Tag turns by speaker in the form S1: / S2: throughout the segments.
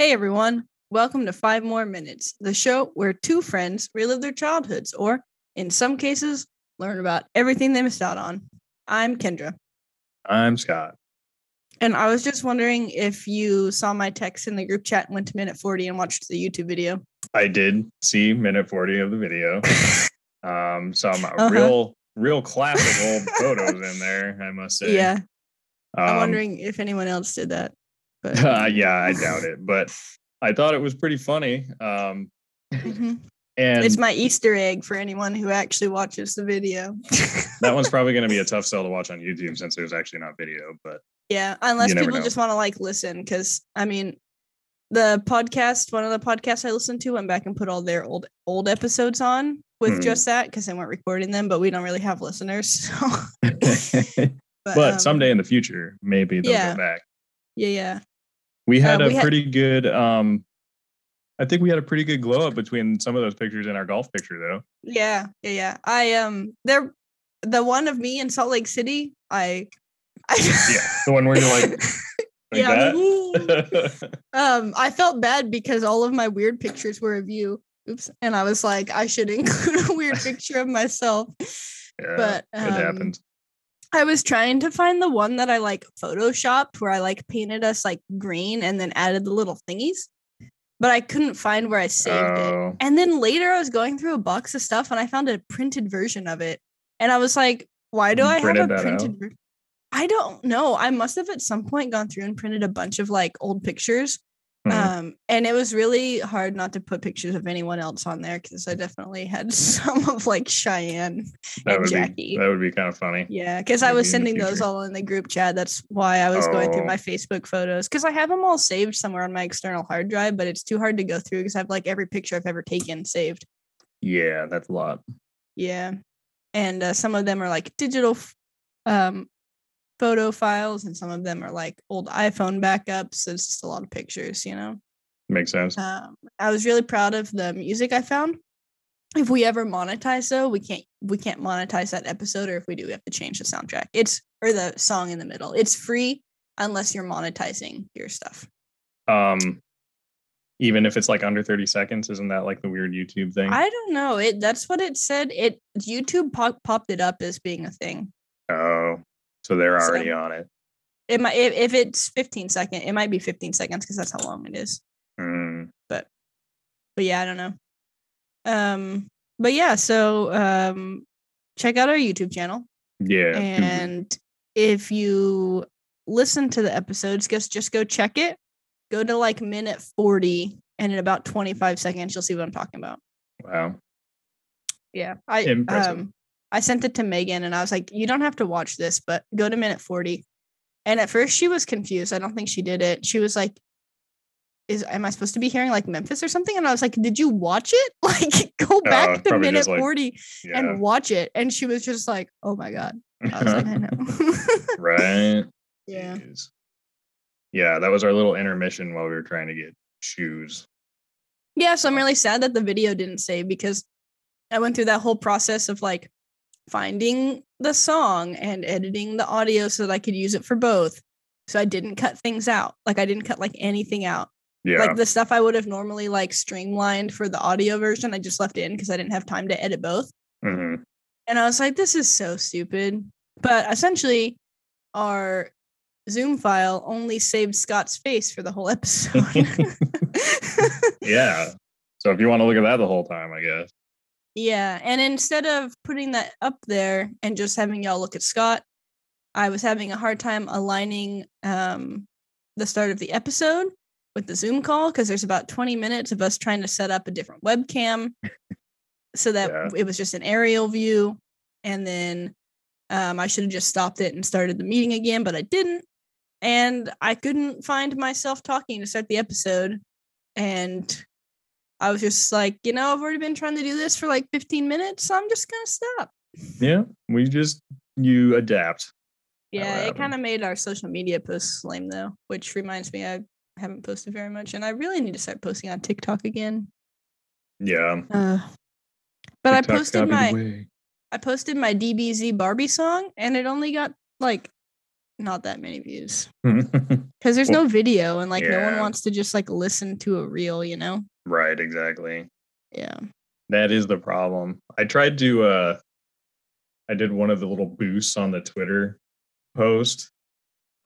S1: Hey everyone, welcome to 5 More Minutes, the show where two friends relive their childhoods or, in some cases, learn about everything they missed out on. I'm Kendra,
S2: I'm Scott.
S1: and I was just wondering if you saw my text in the group chat and went to minute 40 and watched the YouTube video.
S2: I did see minute 40 of the video. Some
S1: Uh-huh.
S2: real classic old photos in there, I must say.
S1: Yeah, I'm
S2: Um,
S1: wondering if anyone else did that. But
S2: yeah, I doubt it, but I thought it was pretty funny.
S1: Mhm. It's
S2: And
S1: my Easter egg for anyone who actually watches the video.
S2: that one's probably going to be a tough sell to watch on YouTube since there's actually not video, but
S1: Yeah, unless
S2: you never
S1: people
S2: know.
S1: just want to listen, because I mean, the podcast, one of the podcasts I listened to, went back and put all their old episodes on with just that because they weren't recording them, but we don't really have listeners. So.
S2: But someday in the future, maybe they'll go
S1: yeah,
S2: back.
S1: yeah.
S2: We had a pretty good. I think we had a pretty good glow up between some of those pictures and our golf picture, though.
S1: Yeah. They're the one of me in Salt Lake City.
S2: Yeah, the one where you're like
S1: yeah,
S2: that.
S1: I felt bad because all of my weird pictures were of you. Oops, and I was like, I should include a weird picture of myself.
S2: Yeah,
S1: but
S2: it happens.
S1: I was trying to find the one that I photoshopped where I painted us green and then added the little thingies, but I couldn't find where I saved it. And then later I was going through a box of stuff and I found a printed version of it. And I was like, why do I have a printed version? I don't know. I must have at some point gone through and printed a bunch of old pictures. And it was really hard not to put pictures of anyone else on there because I definitely had some of Cheyenne and Jackie.
S2: That would be kind of funny.
S1: Yeah, because I was sending those all in the group chat. That's why I was going through my Facebook photos because I have them all saved somewhere on my external hard drive, but it's too hard to go through because I have every picture I've ever taken saved.
S2: Yeah, that's a lot.
S1: Yeah, and some of them are digital photo files, and some of them are old iPhone backups. So it's just a lot of pictures,
S2: Makes sense.
S1: I was really proud of the music I found. If we ever monetize, though, we can't monetize that episode, or if we do, we have to change the soundtrack. Or the song in the middle. It's free unless you're monetizing your stuff.
S2: Even if it's under 30 seconds, isn't that the weird YouTube thing?
S1: I don't know. That's what it said. YouTube popped it up as being a thing.
S2: Oh, so they're already on it.
S1: It might, if it's 15 seconds, it might be 15 seconds because that's how long it is. But yeah, I don't know. But yeah, so check out our YouTube channel.
S2: Yeah.
S1: And if you listen to the episodes, just go check it. Go to minute 40, and in about 25 seconds, you'll see what I'm talking about.
S2: Wow.
S1: Yeah. I sent it to Megan and I was like, you don't have to watch this, but go to minute 40. And at first she was confused. I don't think she did it. She was like, am I supposed to be hearing Memphis or something? And I was like, did you watch it? Go back to minute 40 and watch it. And she was just like, oh my God. I was like, I know.
S2: Right.
S1: Yeah.
S2: Jeez. Yeah, that was our little intermission while we were trying to get shoes.
S1: Yeah, so I'm really sad that the video didn't save because I went through that whole process of finding the song and editing the audio so that I could use it for both. So I didn't cut things out. I didn't cut anything out.
S2: Yeah.
S1: The stuff I would have normally streamlined for the audio version, I just left in because I didn't have time to edit both.
S2: Mm-hmm.
S1: And I was like, this is so stupid. But essentially, our Zoom file only saved Scott's face for the whole episode.
S2: Yeah. So if you want to look at that the whole time, I guess.
S1: Yeah. And instead of putting that up there and just having y'all look at Scott, I was having a hard time aligning the start of the episode with the Zoom call because there's about 20 minutes of us trying to set up a different webcam so that it was just an aerial view. And then I should have just stopped it and started the meeting again, but I didn't. And I couldn't find myself talking to start the episode. And I was just like, I've already been trying to do this for 15 minutes, so I'm just going to stop.
S2: Yeah, you adapt.
S1: Yeah, it kind of made our social media posts lame, though, which reminds me I haven't posted very much, and I really need to start posting on TikTok again.
S2: Yeah.
S1: But I posted my DBZ Barbie song, and it only got not that many views. Because there's no video and like no one
S2: yeah.
S1: wants to just like listen to a reel, you know?
S2: Right, exactly.
S1: Yeah.
S2: That is the problem. I tried to I did one of the little boosts on the Twitter post.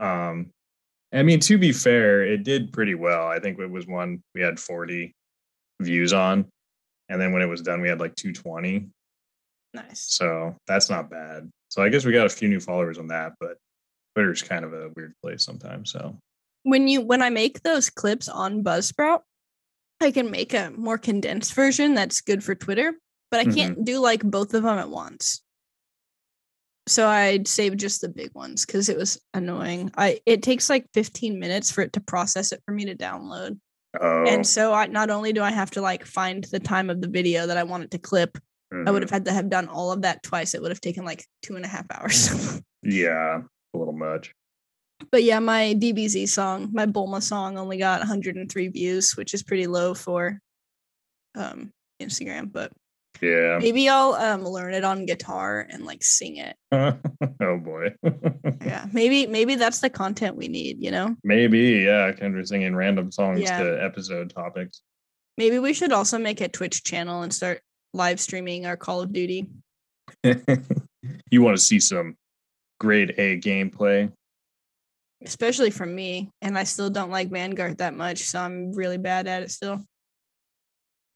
S2: I mean, to be fair, it did pretty well. I think it was one we had 40 views on, and then when it was done, we had like 220.
S1: Nice.
S2: So that's not bad. So I guess we got a few new followers on that, but Twitter's kind of a weird place sometimes. So
S1: when I make those clips on Buzzsprout, I can make a more condensed version that's good for Twitter, but I can't do like both of them at once. So I'd save just the big ones because it was annoying. It takes like 15 minutes for it to process it for me to download.
S2: Oh.
S1: And so not only do I have to like find the time of the video that I want it to clip, I would have had to have done all of that twice. It would have taken like 2.5 hours.
S2: Yeah, a little much.
S1: But yeah, my DBZ song, my Bulma song, only got 103 views, which is pretty low for Instagram. But
S2: yeah,
S1: maybe I'll learn it on guitar and like sing it.
S2: Oh boy.
S1: Yeah, maybe that's the content we need, you know?
S2: Maybe, yeah, Kendra singing random songs
S1: Yeah.
S2: to episode topics.
S1: Maybe we should also make a Twitch channel and start live streaming our Call of Duty.
S2: You want to see some grade A gameplay?
S1: Especially from me, and I still don't like Vanguard that much, so I'm really bad at it still.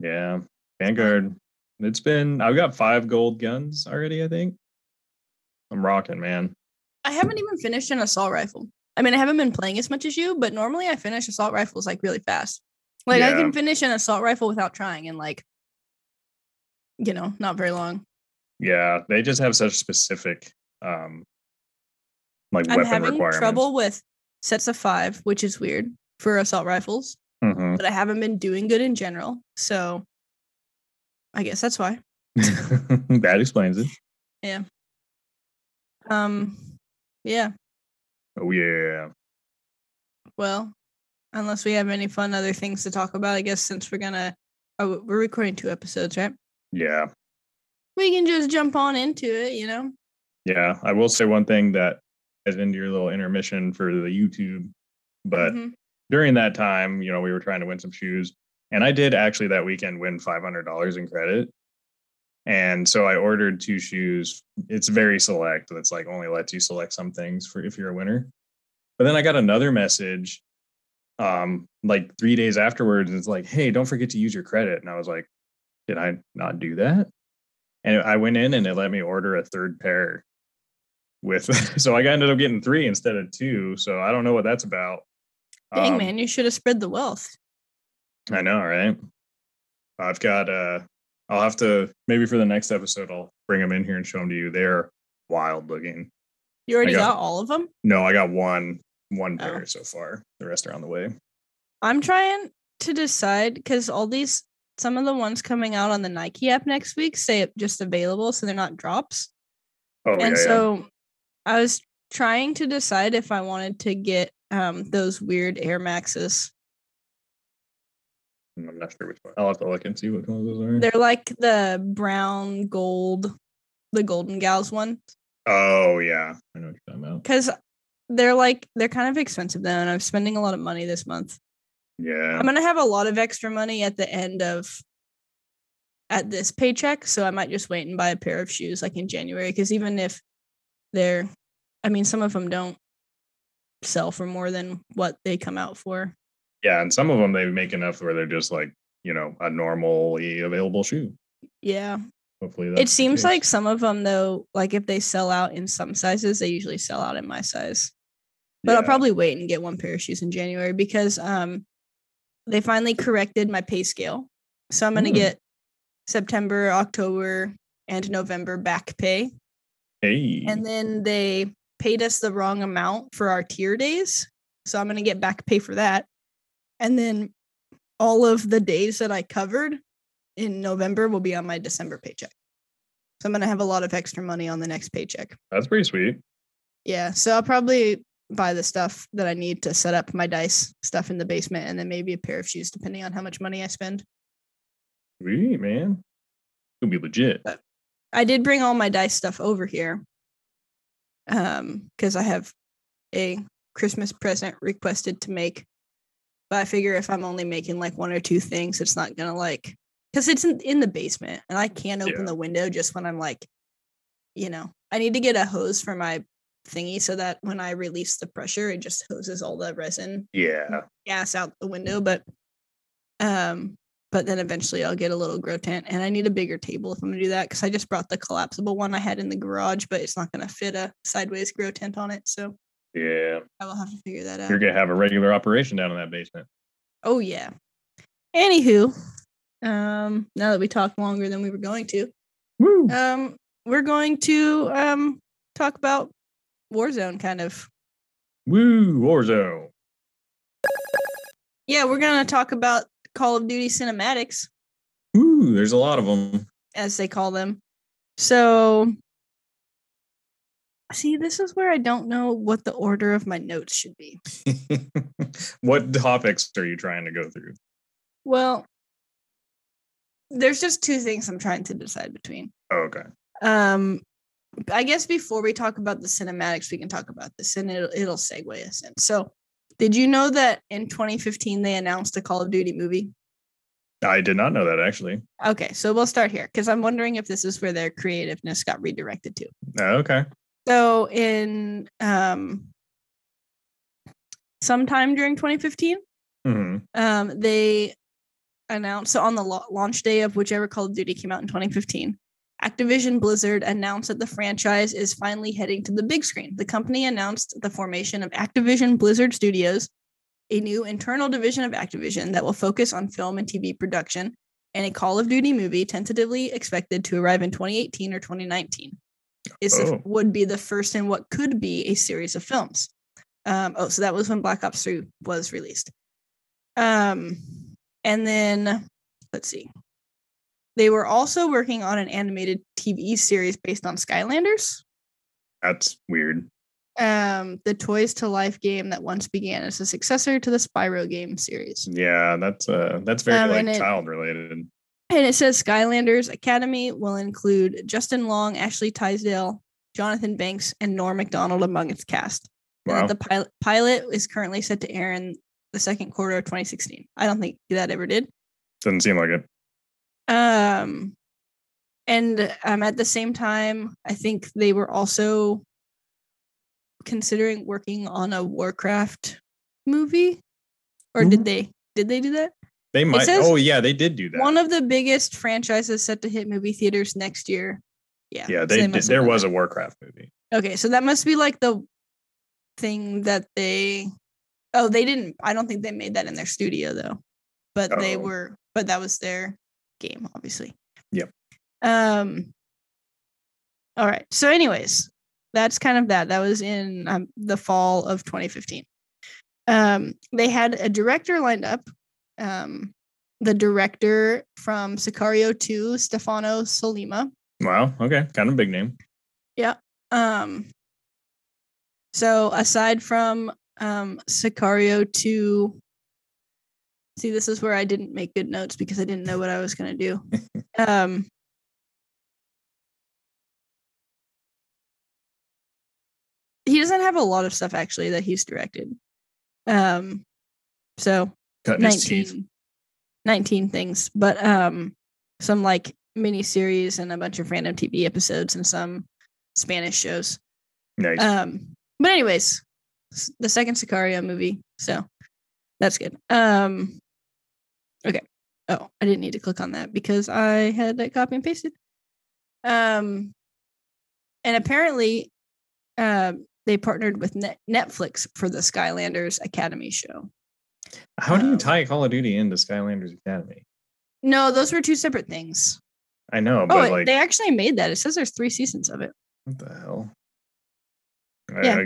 S2: Yeah, Vanguard. I've got 5 gold guns already, I think. I'm rocking, man.
S1: I haven't even finished an assault rifle. I mean, I haven't been playing as much as you, but normally I finish assault rifles like really fast. Like I can finish an assault rifle without trying in like, you know, not very long.
S2: Yeah, they just have such specific like
S1: I'm
S2: weapon
S1: having
S2: requirements.
S1: trouble with sets of 5, which is weird for assault rifles. But I haven't been doing good in general, so I guess that's why.
S2: That explains it.
S1: Yeah. Yeah.
S2: Oh yeah.
S1: Well, unless we have any fun other things to talk about, I guess since we're recording 2 episodes, right?
S2: Yeah.
S1: We can just jump on into it, you know?
S2: Yeah. I will say one thing that is into your little intermission for the YouTube, but during that time, you know, we were trying to win some shoes, and I did actually that weekend win $500 in credit. And so I ordered 2 shoes. It's very select. That's like only lets you select some things for if you're a winner. But then I got another message like 3 days afterwards, and it's like, hey, don't forget to use your credit. And I was like, did I not do that? And I went in and it let me order a 3rd pair with so I ended up getting 3 instead of 2. So I don't know what that's about.
S1: Dang, man, you should have spread the wealth.
S2: I know, right? I've got I'll have to, maybe for the next episode, I'll bring them in here and show them to you. They're wild looking.
S1: You already got all of them?
S2: No, I got one pair so far. The rest are on the way.
S1: I'm trying to decide because some of the ones coming out on the Nike app next week say just available, so they're not drops.
S2: Oh,
S1: and so I was trying to decide if I wanted to get those weird Air Maxes.
S2: I'm not sure which one. I'll have to look and see which ones those are.
S1: They're like the brown gold, the Golden Gals one.
S2: Oh yeah, I know what you're talking about.
S1: Because they're kind of expensive though, and I'm spending a lot of money this month.
S2: Yeah,
S1: I'm gonna have a lot of extra money at the end at this paycheck, so I might just wait and buy a pair of shoes like in January. Because even if some of them don't sell for more than what they come out for.
S2: Yeah, and some of them they make enough where they're just like, you know, a normally available shoe.
S1: Yeah.
S2: Hopefully
S1: it seems like some of them though, like if they sell out in some sizes, they usually sell out in my size. But I'll probably wait and get 1 pair of shoes in January because they finally corrected my pay scale. So I'm going to get September, October, and November back pay.
S2: Hey.
S1: And then they paid us the wrong amount for our tier days. So I'm going to get back pay for that. And then all of the days that I covered in November will be on my December paycheck. So I'm going to have a lot of extra money on the next paycheck.
S2: That's pretty sweet.
S1: Yeah. So I'll probably buy the stuff that I need to set up my dice stuff in the basement and then maybe a pair of shoes depending on how much money I spend.
S2: Sweet, man. It'll be legit.
S1: But I did bring all my dice stuff over here. Because I have a Christmas present requested to make. But I figure if I'm only making like one or two things, it's not gonna like, because it's in the basement and I can't open the window just when I'm like, I need to get a hose for my thingy so that when I release the pressure, it just hoses all the resin gas out the window. But then eventually I'll get a little grow tent, and I need a bigger table if I'm gonna do that, because I just brought the collapsible one I had in the garage, but it's not gonna fit a sideways grow tent on it. So
S2: yeah,
S1: I will have to figure that out.
S2: You're gonna have a regular operation down in that basement.
S1: Oh yeah. Anywho, now that we talked longer than we were going to, we're going to talk about Warzone, kind of.
S2: Woo, Warzone.
S1: Yeah, we're gonna talk about Call of Duty Cinematics.
S2: Ooh, there's a lot of them, as
S1: they call them. So, see, this is where I don't know what the order of my notes should be.
S2: What topics are you trying to go through?
S1: Well, there's just two things I'm trying to decide between.
S2: Oh, okay.
S1: I guess before we talk about the cinematics, we can talk about this, and it'll segue us in. So, did you know that in 2015 they announced a Call of Duty movie?
S2: I did not know that, actually.
S1: Okay, so we'll start here, because I'm wondering if this is where their creativeness got redirected to.
S2: Okay.
S1: So in sometime during 2015, they announced, so on the launch day of whichever Call of Duty came out in 2015, Activision Blizzard announced that the franchise is finally heading to the big screen. The company announced the formation of Activision Blizzard Studios, a new internal division of Activision that will focus on film and TV production, and a Call of Duty movie tentatively expected to arrive in 2018 or 2019. Would be the first in what could be a series of films. So that was when Black Ops 3 was released. And then, let's see. They were also working on an animated TV series based on Skylanders.
S2: That's weird.
S1: The Toys to Life game that once began as a successor to the Spyro game series.
S2: Yeah, that's very child related.
S1: And it says Skylanders Academy will include Justin Long, Ashley Tisdale, Jonathan Banks, and Norm Macdonald among its cast. Wow. And that the pilot is currently set to air in the second quarter of 2016. I don't think that ever did.
S2: Doesn't seem like it.
S1: And at the same time, I think they were also considering working on a Warcraft movie. Or did they do that?
S2: They might. Oh, yeah, they did do that.
S1: One of the biggest franchises set to hit movie theaters next year. Yeah.
S2: Yeah, there was a Warcraft movie.
S1: Okay, so that must be like the thing that they didn't. I don't think they made that in their studio though. But but that was their game, obviously.
S2: Yep.
S1: All right. So anyways, that's kind of that. That was in the fall of 2015. They had a director lined up. The director from Sicario 2, Stefano Sollima.
S2: Wow. Okay. Kind of big name.
S1: Yeah. So aside from Sicario 2, see, this is where I didn't make good notes because I didn't know what I was going to do. He doesn't have a lot of stuff actually that he's directed. So 19 things, but some like mini series and a bunch of random TV episodes and some Spanish shows.
S2: Nice.
S1: But anyways, the second Sicario movie, so that's good. Okay. Oh, I didn't need to click on that because I had that copy and pasted. And apparently, they partnered with Netflix for the Skylanders Academy show.
S2: How do you tie Call of Duty into Skylanders Academy?
S1: No, those were two separate things.
S2: I know, but
S1: they actually made that. It says there's 3 seasons of it.
S2: What the hell?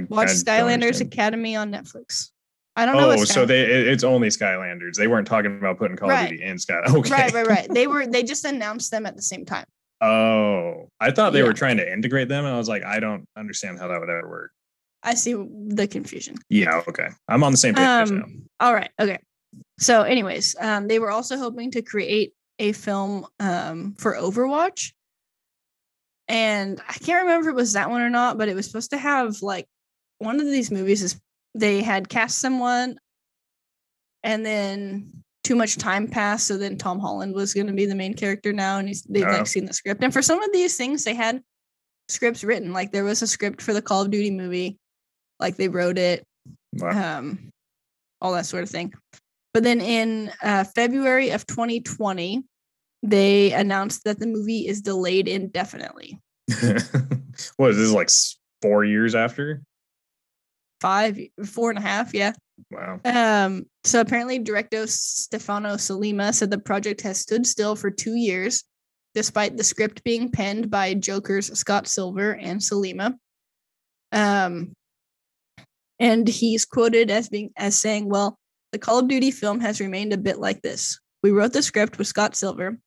S1: Watch Skylanders Academy on Netflix. I don't know.
S2: So it's only Skylanders. They weren't talking about putting Call of Duty in Skylanders. Okay.
S1: Right. They just announced them at the same time.
S2: Oh, I thought they were trying to integrate them, and I was like, I don't understand how that would ever work.
S1: I see the confusion.
S2: Yeah, okay. I'm on the same page now.
S1: All right, okay. So anyways, they were also hoping to create a film for Overwatch. And I can't remember if it was that one or not, but it was supposed to have like one of these movies is they had cast someone and then too much time passed. So then Tom Holland was going to be the main character now. And they've like seen the script. And for some of these things, they had scripts written. Like there was a script for the Call of Duty movie. Like they wrote it, all that sort of thing. But then in February of 2020, they announced that the movie is delayed indefinitely.
S2: What is this, like 4 years after?
S1: 4.5, yeah.
S2: Wow.
S1: So apparently director Stefano Sollima said the project has stood still for 2 years, despite the script being penned by Joker's Scott Silver and Sollima. And he's quoted as saying, well, the Call of Duty film has remained a bit like this. We wrote the script with Scott Silver,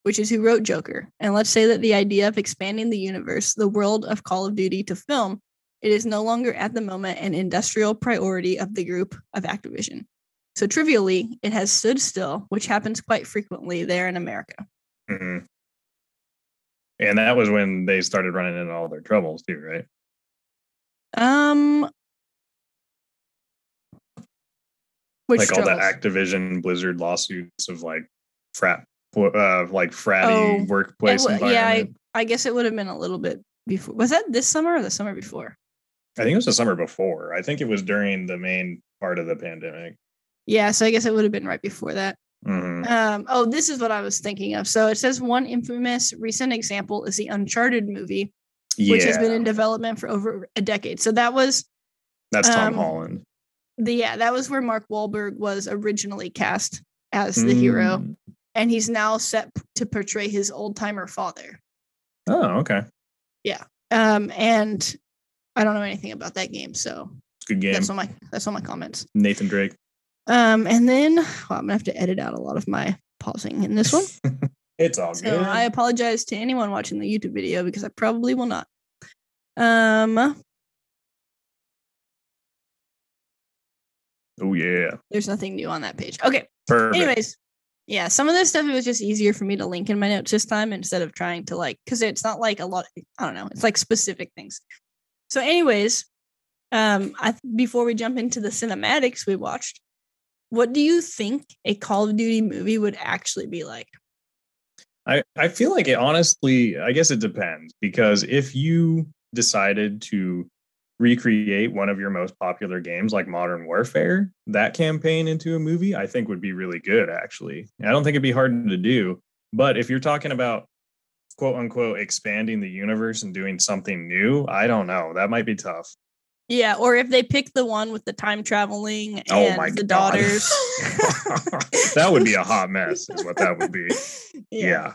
S1: which is who wrote Joker. And let's say that the idea of expanding the universe, the world of Call of Duty to film, it is no longer at the moment an industrial priority of the group of Activision. So trivially, it has stood still, which happens quite frequently there in America.
S2: Mm-hmm. And that was when they started running into all their troubles too, right?
S1: Which
S2: like
S1: troubles?
S2: all the Activision Blizzard lawsuits of like fratty workplace environment.
S1: Yeah, I guess it would have been a little bit before. Was that this summer or the summer before?
S2: I think it was the summer before. I think it was during the main part of the pandemic.
S1: Yeah, so I guess it would have been right before that.
S2: Mm-hmm.
S1: This is what I was thinking of. So it says one infamous recent example is the Uncharted movie, which has been in development for over a decade. So that's
S2: Tom Holland.
S1: That was where Mark Wahlberg was originally cast as the hero, and he's now set to portray his old timer father.
S2: Oh, okay.
S1: Yeah. And I don't know anything about that game, so
S2: good game.
S1: That's all my comments.
S2: Nathan Drake.
S1: And then I'm gonna have to edit out a lot of my pausing in this one.
S2: It's all good.
S1: So I apologize to anyone watching the YouTube video because I probably will not.
S2: Oh yeah.
S1: There's nothing new on that page. Okay.
S2: Perfect.
S1: Anyways, yeah, some of this stuff, it was just easier for me to link in my notes this time instead of trying to because it's not like a lot. I don't know. It's like specific things. So, anyways, before we jump into the cinematics we watched, what do you think a Call of Duty movie would actually be like?
S2: I feel like it honestly, I guess it depends, because if you decided to recreate one of your most popular games like Modern Warfare, that campaign into a movie, I think would be really good, actually. I don't think it'd be hard to do. But if you're talking about quote unquote expanding the universe and doing something new, I don't know. That might be tough.
S1: Yeah, or if they pick the one with the time traveling and the daughters.
S2: That would be a hot mess, is what that would be. Yeah.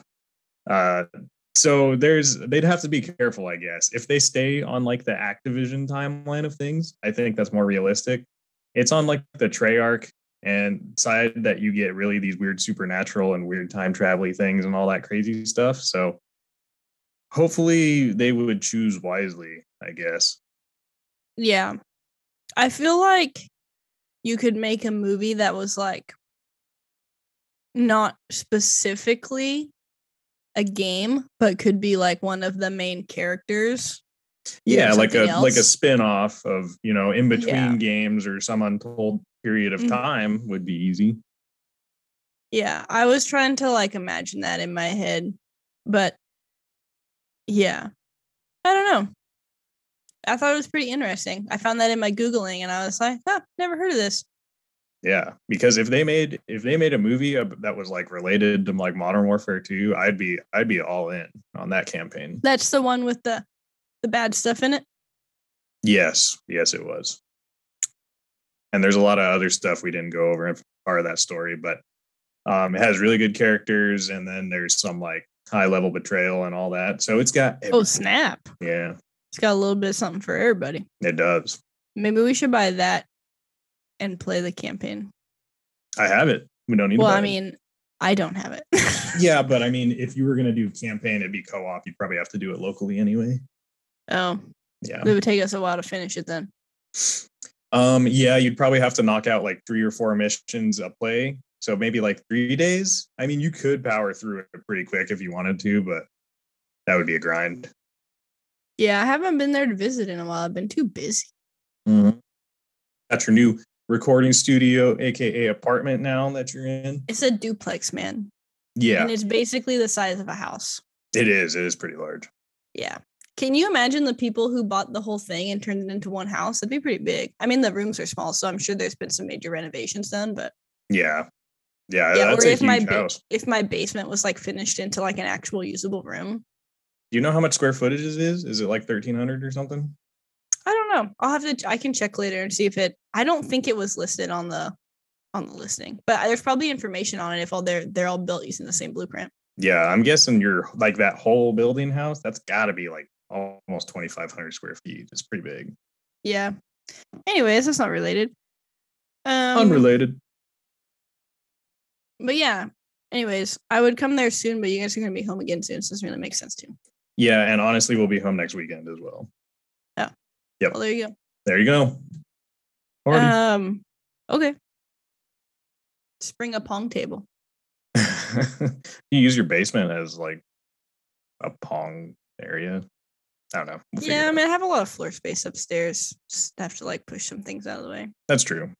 S2: So they'd have to be careful, I guess. If they stay on like the Activision timeline of things, I think that's more realistic. It's on like the Treyarch and side that you get really these weird supernatural and weird time travel things and all that crazy stuff. So hopefully they would choose wisely, I guess.
S1: Yeah. I feel like you could make a movie that was like not specifically a game, but could be like one of the main characters.
S2: Yeah, like a spin-off of, in between games or some untold period of time would be easy.
S1: Yeah, I was trying to like imagine that in my head, but yeah, I don't know. I thought it was pretty interesting. I found that in my Googling and I was like, never heard of this.
S2: Yeah, because if they made a movie that was like related to like Modern Warfare 2, I'd be all in on that campaign.
S1: That's the one with the bad stuff in it?
S2: Yes, it was. And there's a lot of other stuff we didn't go over in part of that story, but it has really good characters, and then there's some like high level betrayal and all that. So it's got everything.
S1: Oh, snap.
S2: Yeah.
S1: It's got a little bit of something for everybody.
S2: It does.
S1: Maybe we should buy that and play the campaign.
S2: I have it. We don't need to buy
S1: it. I don't have it.
S2: Yeah, but I mean, if you were going to do campaign, it'd be co-op. You'd probably have to do it locally anyway.
S1: Oh.
S2: Yeah.
S1: It would take us a while to finish it then.
S2: Yeah, you'd probably have to knock out like 3 or 4 missions a play. So maybe like 3 days. I mean, you could power through it pretty quick if you wanted to, but that would be a grind.
S1: Yeah, I haven't been there to visit in a while. I've been too busy.
S2: Mm-hmm. That's your new recording studio, aka apartment now that you're in?
S1: It's a duplex, man.
S2: Yeah.
S1: And it's basically the size of a house.
S2: It is. It is pretty large.
S1: Yeah. Can you imagine the people who bought the whole thing and turned it into one house? That'd be pretty big. I mean, the rooms are small, so I'm sure there's been some major renovations done, but
S2: yeah,
S1: that's a huge house. If my basement was like finished into like an actual usable room.
S2: Do you know how much square footage it is? Is it like 1,300 or something?
S1: I don't know. I can check later and see if I don't think it was listed on the listing, but there's probably information on it if they're all built using the same blueprint.
S2: Yeah, I'm guessing you're like that whole building house. That's got to be like almost 2,500 square feet. It's pretty big.
S1: Yeah. Anyways, that's not related.
S2: Unrelated.
S1: But yeah. Anyways, I would come there soon, but you guys are going to be home again soon, so this really makes sense too.
S2: Yeah, and honestly, we'll be home next weekend as well.
S1: Oh.
S2: Yep.
S1: Well, there you go.
S2: There you go.
S1: Party. Okay. Just bring a pong table.
S2: You use your basement as like a pong area. I don't know.
S1: I mean, I have a lot of floor space upstairs. Just have to like push some things out of the way.
S2: That's true.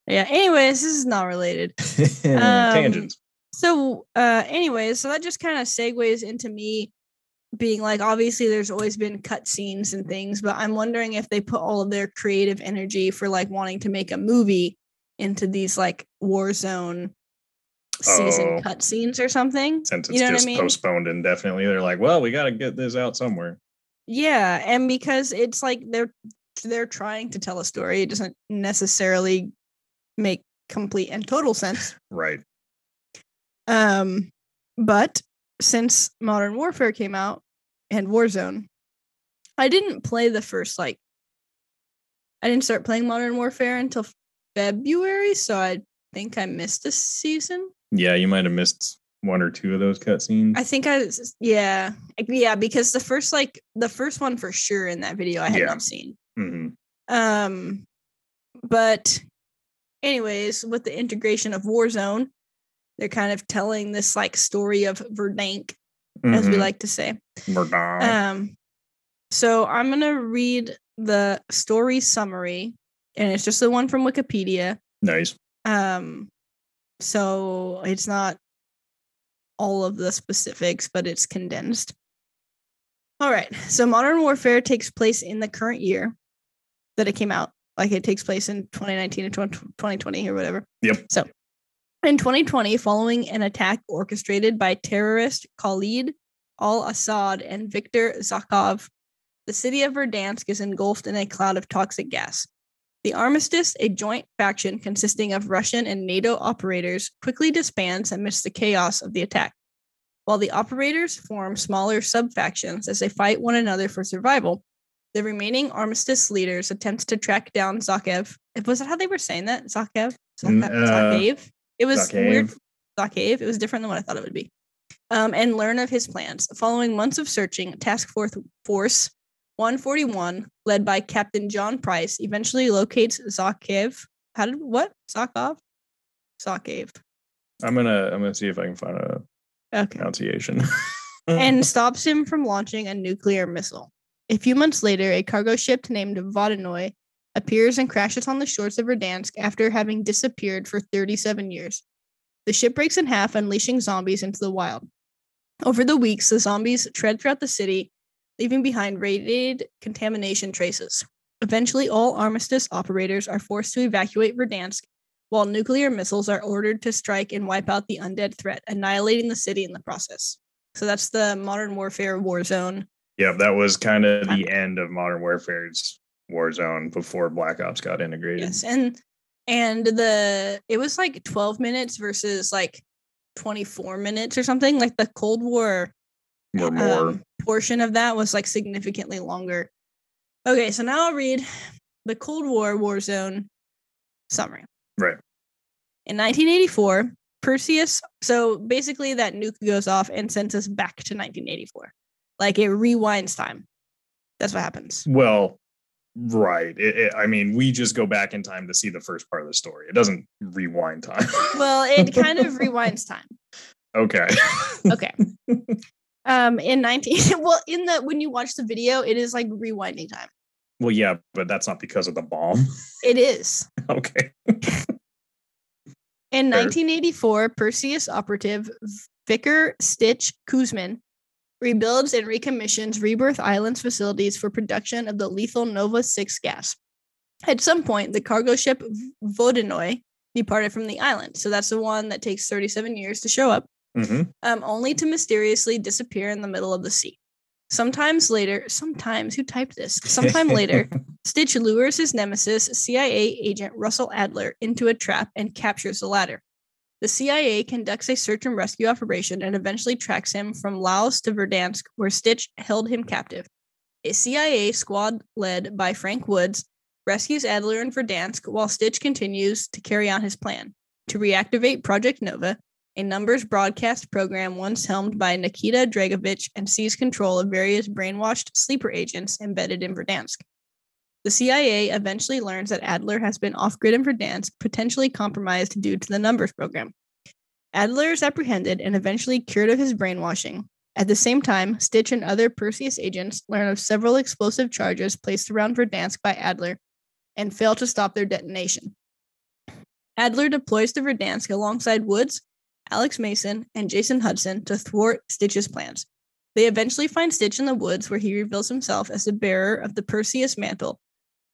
S1: Yeah. Anyways, this is not related.
S2: Tangents.
S1: So that just kind of segues into me being like, obviously there's always been cutscenes and things, but I'm wondering if they put all of their creative energy for like wanting to make a movie into these like Warzone season cutscenes or something.
S2: Since it's just postponed indefinitely, they're like, well, we got to get this out somewhere.
S1: Yeah, and because it's like they're trying to tell a story, it doesn't necessarily make complete and total sense.
S2: Right.
S1: But since Modern Warfare came out and Warzone, I didn't play the first I didn't start playing Modern Warfare until February, so I think I missed a season. Yeah,
S2: you might have missed one or two of those cutscenes.
S1: I think because the first one for sure in that video I had not seen.
S2: Mm-hmm.
S1: But anyways, with the integration of Warzone, they're kind of telling this like story of Verdansk, as we like to say.
S2: Verdansk.
S1: So I'm gonna read the story summary, and it's just the one from Wikipedia.
S2: Nice.
S1: So it's not all of the specifics, but it's condensed. All right. So Modern Warfare takes place in the current year that it came out. Like it takes place in 2019 and 2020 or whatever.
S2: Yep.
S1: So in 2020, following an attack orchestrated by terrorist Khalid al-Assad and Viktor Zakov, the city of Verdansk is engulfed in a cloud of toxic gas. The Armistice, a joint faction consisting of Russian and NATO operators, quickly disbands amidst the chaos of the attack. While the operators form smaller sub-factions as they fight one another for survival, the remaining Armistice leaders attempt to track down Zakhev. Was that how they were saying that? Zakhev? Zakhev? It was
S2: Zakhev.
S1: Weird. Zakhev. It was different than what I thought it would be. And learn of his plans. Following months of searching, Task Force 141, led by Captain John Price, eventually locates Zakhev. Zakhev? Zakhev.
S2: I'm gonna see if I can find a pronunciation.
S1: And stops him from launching a nuclear missile. A few months later, a cargo ship named Vodanoy appears and crashes on the shores of Verdansk after having disappeared for 37 years. The ship breaks in half, unleashing zombies into the wild. Over the weeks, the zombies tread throughout the city, leaving behind radiated contamination traces. Eventually, all Armistice operators are forced to evacuate Verdansk, while nuclear missiles are ordered to strike and wipe out the undead threat, annihilating the city in the process. So that's the Modern Warfare Warzone.
S2: Yeah, that was kind of the end of Modern Warfare's Warzone before Black Ops got integrated.
S1: Yes, and it was like 12 minutes versus like 24 minutes or something. Like the Cold War portion of that was like significantly longer. Okay, so now I'll read the Cold War Warzone summary.
S2: Right.
S1: In 1984, Perseus, so basically that nuke goes off and sends us back to 1984. Like it rewinds time. That's what happens.
S2: Well, right. I mean, we just go back in time to see the first part of the story. It doesn't rewind time.
S1: Well, it kind of rewinds time.
S2: Okay.
S1: Okay. When you watch the video, it is like rewinding time.
S2: Well, yeah, but that's not because of the bomb.
S1: It is.
S2: Okay.
S1: In 1984, Perseus operative Vicar Stitch Kuzmin rebuilds and recommissions Rebirth Island's facilities for production of the lethal Nova 6 gas. At some point, the cargo ship Vodanoy departed from the island. So that's the one that takes 37 years to show up, only to mysteriously disappear in the middle of the sea. Sometime later, Stitch lures his nemesis, CIA agent Russell Adler, into a trap and captures the latter. The CIA conducts a search and rescue operation and eventually tracks him from Laos to Verdansk, where Stitch held him captive. A CIA squad led by Frank Woods rescues Adler in Verdansk while Stitch continues to carry on his plan to reactivate Project Nova, a numbers broadcast program once helmed by Nikita Dragovich, and seize control of various brainwashed sleeper agents embedded in Verdansk. The CIA eventually learns that Adler has been off-grid in Verdansk, potentially compromised due to the numbers program. Adler is apprehended and eventually cured of his brainwashing. At the same time, Stitch and other Perseus agents learn of several explosive charges placed around Verdansk by Adler and fail to stop their detonation. Adler deploys to Verdansk alongside Woods, Alex Mason, and Jason Hudson to thwart Stitch's plans. They eventually find Stitch in the woods, where he reveals himself as the bearer of the Perseus mantle,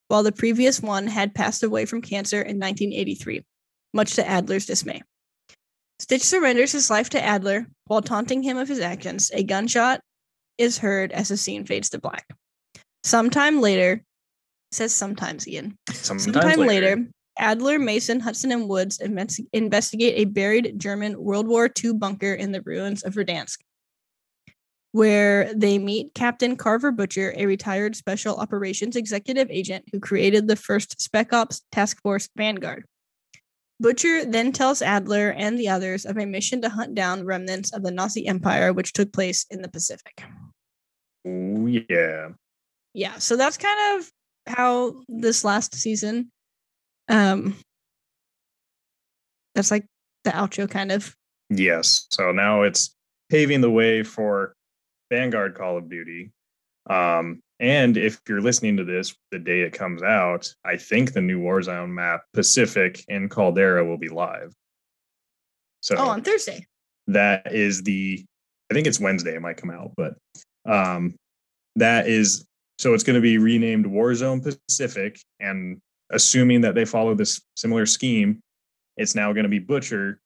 S1: while the previous one had passed away from cancer in 1983, much to Adler's dismay. Stitch surrenders his life to Adler while taunting him of his actions. A gunshot is heard as the scene fades to black. Sometime later, Adler, Mason, Hudson, and Woods investigate a buried German World War II bunker in the ruins of Verdansk, where they meet Captain Carver Butcher, a retired Special Operations Executive Agent who created the first Spec Ops Task Force Vanguard. Butcher then tells Adler and the others of a mission to hunt down remnants of the Nazi Empire, which took place in the Pacific.
S2: Oh, yeah.
S1: Yeah, so that's kind of how this last season, that's like the outro kind of.
S2: Yes, so now it's paving the way for Vanguard Call of Duty. And if you're listening to this the day it comes out, I think the new Warzone map, Pacific and Caldera, will be live. So
S1: on Thursday.
S2: That is I think it's Wednesday it might come out, but so it's going to be renamed Warzone Pacific, and assuming that they follow this similar scheme, it's now going to be Butcher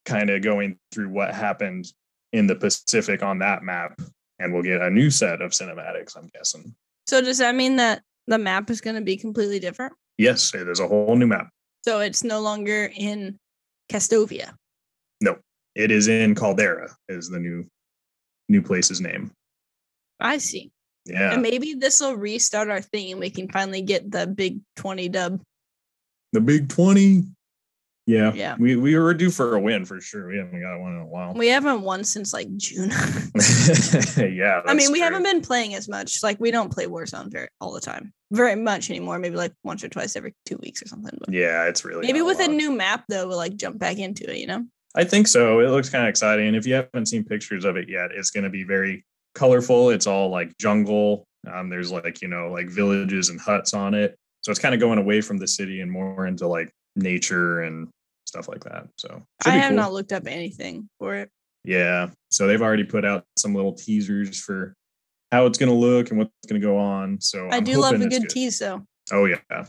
S2: kind of going through what happened in the Pacific on that map, and we'll get a new set of cinematics, I'm guessing.
S1: So does that mean that the map is going to be completely different?
S2: Yes, it is a whole new map.
S1: So it's no longer in Kastovia?
S2: No, it is in Caldera, is the new place's name.
S1: I see.
S2: Yeah.
S1: And maybe this will restart our thing and we can finally get the big 20 dub.
S2: The big 20?
S1: Yeah.
S2: We were due for a win for sure. We haven't got one in a while.
S1: We haven't won since like June.
S2: Yeah.
S1: I mean, we haven't been playing as much. Like, we don't play Warzone all the time. Very much anymore. Maybe like once or twice every 2 weeks or something. But
S2: yeah, it's really
S1: maybe with a new map though, we'll like jump back into it, you know?
S2: I think so. It looks kind of exciting. And if you haven't seen pictures of it yet, it's going to be very colorful. It's all like jungle. There's like, like villages and huts on it. So it's kind of going away from the city and more into like nature and stuff like that. So
S1: I have not looked up anything for it.
S2: Yeah. So they've already put out some little teasers for how it's going to look and what's going to go on. So
S1: I do love a good tease though.
S2: Oh yeah.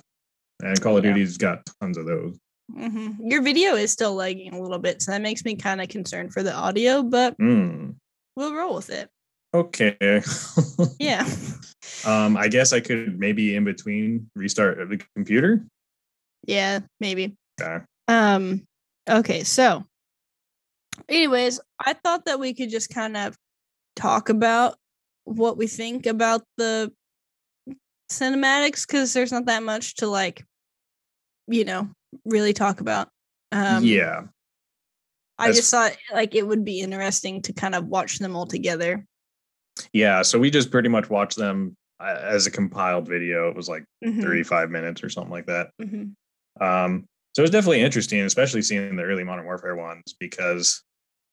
S2: And Call of Duty's got tons of those.
S1: Mm-hmm. Your video is still lagging a little bit, so that makes me kind of concerned for the audio, but we'll roll with it.
S2: Okay.
S1: Yeah.
S2: I guess I could maybe in between restart the computer.
S1: Yeah, maybe.
S2: Okay.
S1: Okay, so anyways, I thought that we could just kind of talk about what we think about the cinematics, because there's not that much to like, really talk about.
S2: Yeah.
S1: I just thought like it would be interesting to kind of watch them all together.
S2: Yeah, so we just pretty much watched them as a compiled video. It was like 35 minutes or something like that. So it was definitely interesting, especially seeing the early Modern Warfare ones, because,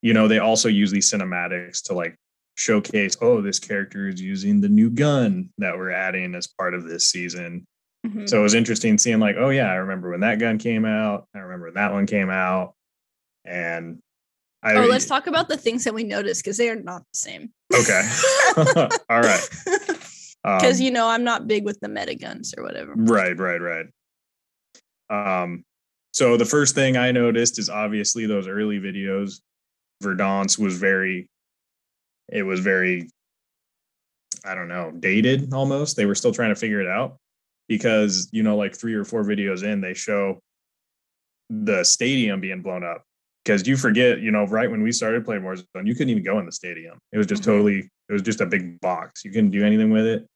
S2: they also use these cinematics to like showcase, oh, this character is using the new gun that we're adding as part of this season. Mm-hmm. So it was interesting seeing like, oh yeah, I remember when that gun came out. I remember when that one came out. And
S1: let's talk about the things that we noticed, because they are not the same.
S2: Okay. All right.
S1: Because I'm not big with the meta guns or whatever.
S2: Right. So the first thing I noticed is obviously those early videos. Verdansk was very, I don't know, dated almost. They were still trying to figure it out because, like 3 or 4 videos in, they show the stadium being blown up. Because you forget, right when we started playing Warzone, you couldn't even go in the stadium. It was just it was just a big box. You couldn't do anything with it.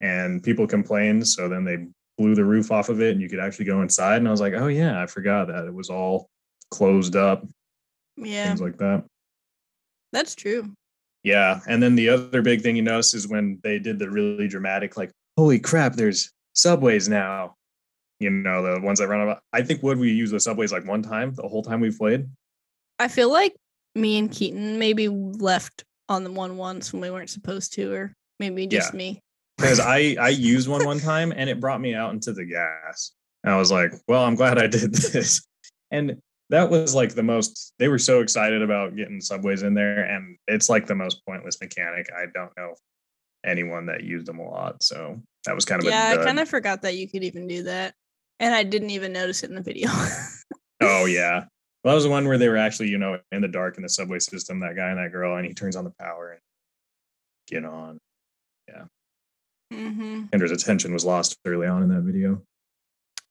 S2: And people complained. So then they blew the roof off of it and you could actually go inside. And I was like, oh yeah, I forgot that it was all closed up.
S1: Yeah.
S2: Things like that.
S1: That's true.
S2: Yeah. And then the other big thing you notice is when they did the really dramatic, like, holy crap, there's subways now. The ones that run about. I think would we use the subways like one time the whole time we played?
S1: I feel like me and Keaton maybe left on the one once when we weren't supposed to, or maybe just me.
S2: Because I used one time and it brought me out into the gas. And I was like, well, I'm glad I did this. And that was like they were so excited about getting subways in there. And it's like the most pointless mechanic. I don't know anyone that used them a lot. So that was kind of
S1: I kind of forgot that you could even do that. And I didn't even notice it in the video.
S2: Oh, yeah. Well, that was the one where they were actually, in the dark in the subway system, that guy and that girl, and he turns on the power and get on. Yeah.
S1: Mm-hmm.
S2: Kendra's attention was lost early on in that video.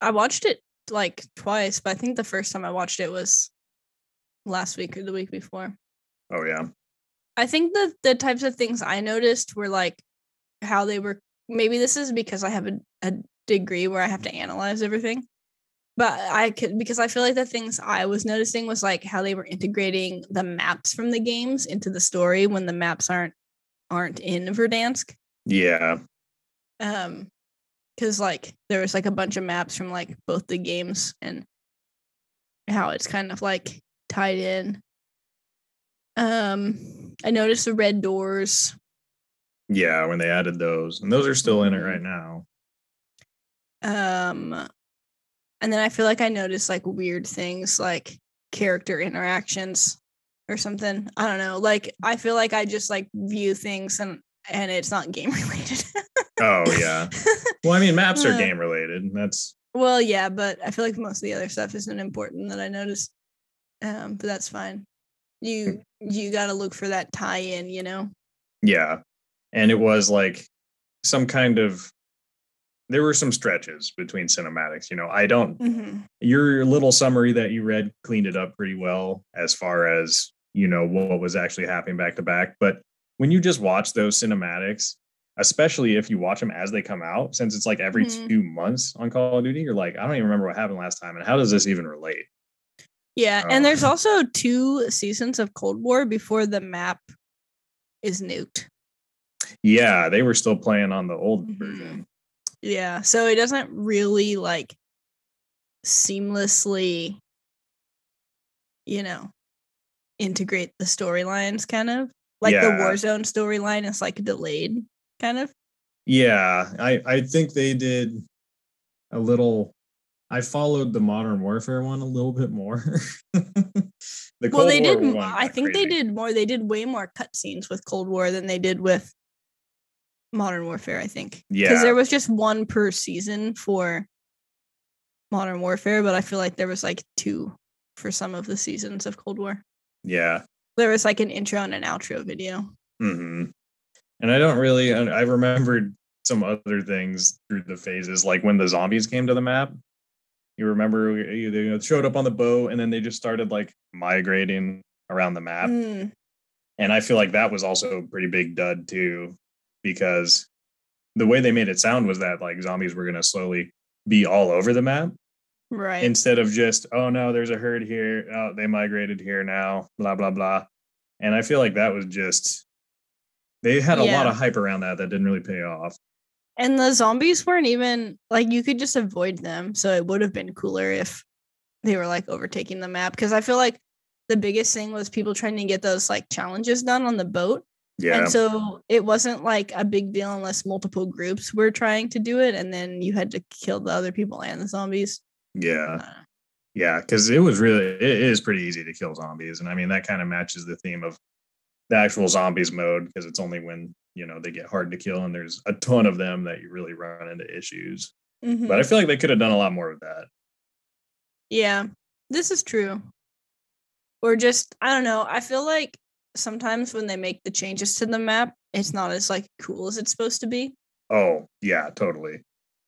S1: I watched it like twice, but I think the first time I watched it was last week or the week before.
S2: Oh, yeah.
S1: I think the types of things I noticed were like how they were, maybe this is because I have a degree where I have to analyze everything. But because I feel like the things I was noticing was like how they were integrating the maps from the games into the story when the maps aren't in Verdansk.
S2: Yeah.
S1: Because like there was like a bunch of maps from like both the games and how it's kind of like tied in. I noticed the red doors.
S2: Yeah, when they added those, and those are still in it right now.
S1: And then I feel like I noticed like weird things like character interactions or something. I don't know. Like I feel like I just like view things and it's not game related.
S2: Oh yeah. Well, I mean, maps are game related.
S1: Well, yeah, but I feel like most of the other stuff isn't important that I noticed. But that's fine. You got to look for that tie-in,
S2: Yeah, and it was like some kind of. There were some stretches between cinematics. I don't. Mm-hmm. Your little summary that you read cleaned it up pretty well as far as what was actually happening back to back. But when you just watch those cinematics, especially if you watch them as they come out, since it's like every 2 months on Call of Duty, you're like, I don't even remember what happened last time, and how does this even relate?
S1: Yeah, and there's also 2 seasons of Cold War before the map is nuked.
S2: Yeah, they were still playing on the old version.
S1: Yeah, so it doesn't really like seamlessly, integrate the storylines kind of. Like the Warzone storyline is like delayed kind of. Yeah,
S2: I think they did a little. I followed the Modern Warfare one a little bit more.
S1: They did. I think crazy. They did more. They did way more cutscenes with Cold War than they did with Modern Warfare, I think. Yeah. Because there was just 1 per season for Modern Warfare, but I feel like there was like 2 for some of the seasons of Cold War.
S2: Yeah.
S1: There was like an intro and an outro video.
S2: Mm-hmm. And I remembered some other things through the phases, like when the zombies came to the map. You remember they showed up on the boat and then they just started like migrating around the map. And I feel like that was also a pretty big dud too, because the way they made it sound was that like zombies were going to slowly be all over the map.
S1: Right.
S2: Instead of just, oh no, there's a herd here. Oh, they migrated here now, blah, blah, blah. And I feel like that was just, they had a lot of hype around that didn't really pay off.
S1: And the zombies weren't even, like, you could just avoid them. So it would have been cooler if they were, like, overtaking the map. Because I feel like the biggest thing was people trying to get those, like, challenges done on the boat.
S2: Yeah.
S1: And so it wasn't like a big deal unless multiple groups were trying to do it, and then you had to kill the other people and the zombies.
S2: Yeah. Yeah, because it is pretty easy to kill zombies. And I mean, that kind of matches the theme of the actual zombies mode, because it's only when, they get hard to kill and there's a ton of them that you really run into issues.
S1: Mm-hmm.
S2: But I feel like they could have done a lot more of that.
S1: Yeah, this is true. Or just, I don't know. I feel like sometimes when they make the changes to the map, it's not as like cool as it's supposed to be.
S2: Oh, yeah, totally.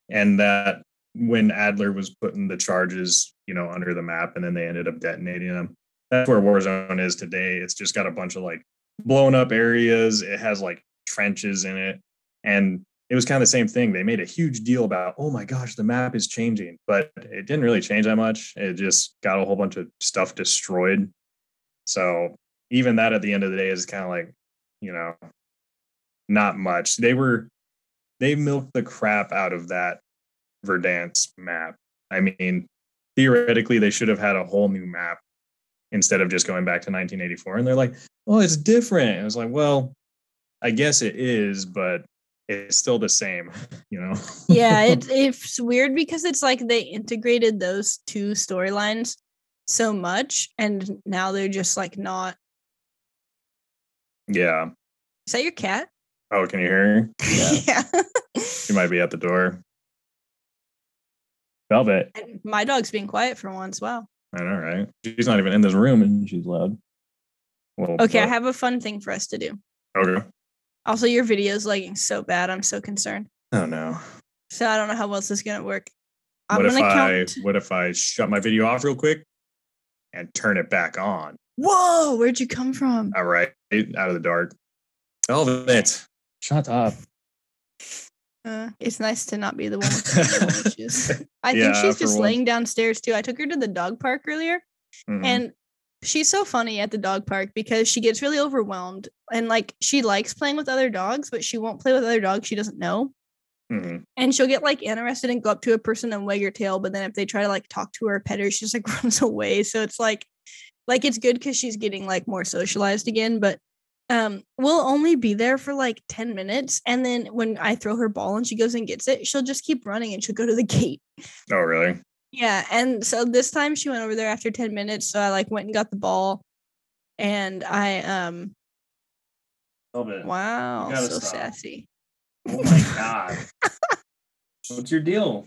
S2: And that when Adler was putting the charges, under the map, and then they ended up detonating them. That's where Warzone is today. It's just got a bunch of like blown up areas. It has like trenches in it. And it was kind of the same thing. They made a huge deal about, oh my gosh, the map is changing, but it didn't really change that much. It just got a whole bunch of stuff destroyed. So even that at the end of the day is kind of like, not much. They milked the crap out of that Verdansk map. I mean, theoretically, they should have had a whole new map instead of just going back to 1984. And they're like, oh, it's different. And it's like, well, I guess it is, but it's still the same,
S1: Yeah, it's weird because it's like they integrated those two storylines so much, and now they're just like not.
S2: Yeah.
S1: Is that your cat?
S2: Oh, can you hear her?
S1: Yeah.
S2: She might be at the door. Velvet.
S1: And my dog's being quiet for once. Wow.
S2: I know, right? She's not even in this room and she's loud.
S1: Okay, I have a fun thing for us to do.
S2: Okay.
S1: Also, your video's lagging so bad. I'm so concerned.
S2: Oh, no.
S1: So I don't know how else this is going to work.
S2: What if I shut my video off real quick and turn it back on?
S1: Whoa, where'd you come from?
S2: All right, out of the dark. Velvet, shut up.
S1: It's nice to not be the one with the issues. I think she's just laying downstairs too. I took her to the dog park earlier, and she's so funny at the dog park because she gets really overwhelmed, and like she likes playing with other dogs, but she won't play with other dogs she doesn't know. And she'll get like interested and go up to a person and wag her tail, but then if they try to like talk to her or pet her, she just like runs away. So it's like it's good because she's getting like more socialized again, but we'll only be there for like 10 minutes, and then when I throw her ball and she goes and gets it, she'll just keep running and she'll go to the gate.
S2: Oh, really?
S1: Yeah, and so this time she went over there after 10 minutes, so I like went and got the ball, and I wow, so stop. Sassy.
S2: Oh my god. What's your deal?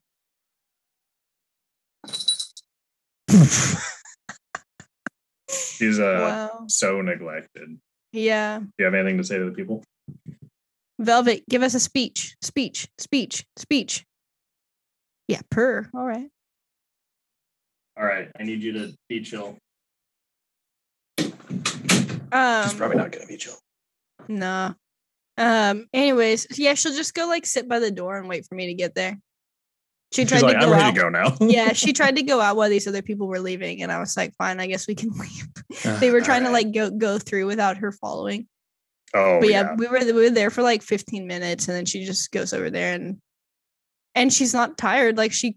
S2: She's so neglected.
S1: Yeah.
S2: Do you have anything to say to the people?
S1: Velvet, give us a speech. Speech. Yeah, purr. All right.
S2: I need you to be chill. She's probably not gonna be chill.
S1: No. Anyways, yeah, she'll just go like sit by the door and wait for me to get there. She tried to go
S2: I'm ready
S1: out.
S2: To go now.
S1: Yeah, she tried to go out while these other people were leaving, and I was like, fine, I guess we can leave. They were trying to like go through without her following.
S2: Oh,
S1: but yeah, we were there for like 15 minutes, and then she just goes over there, and she's not tired. Like she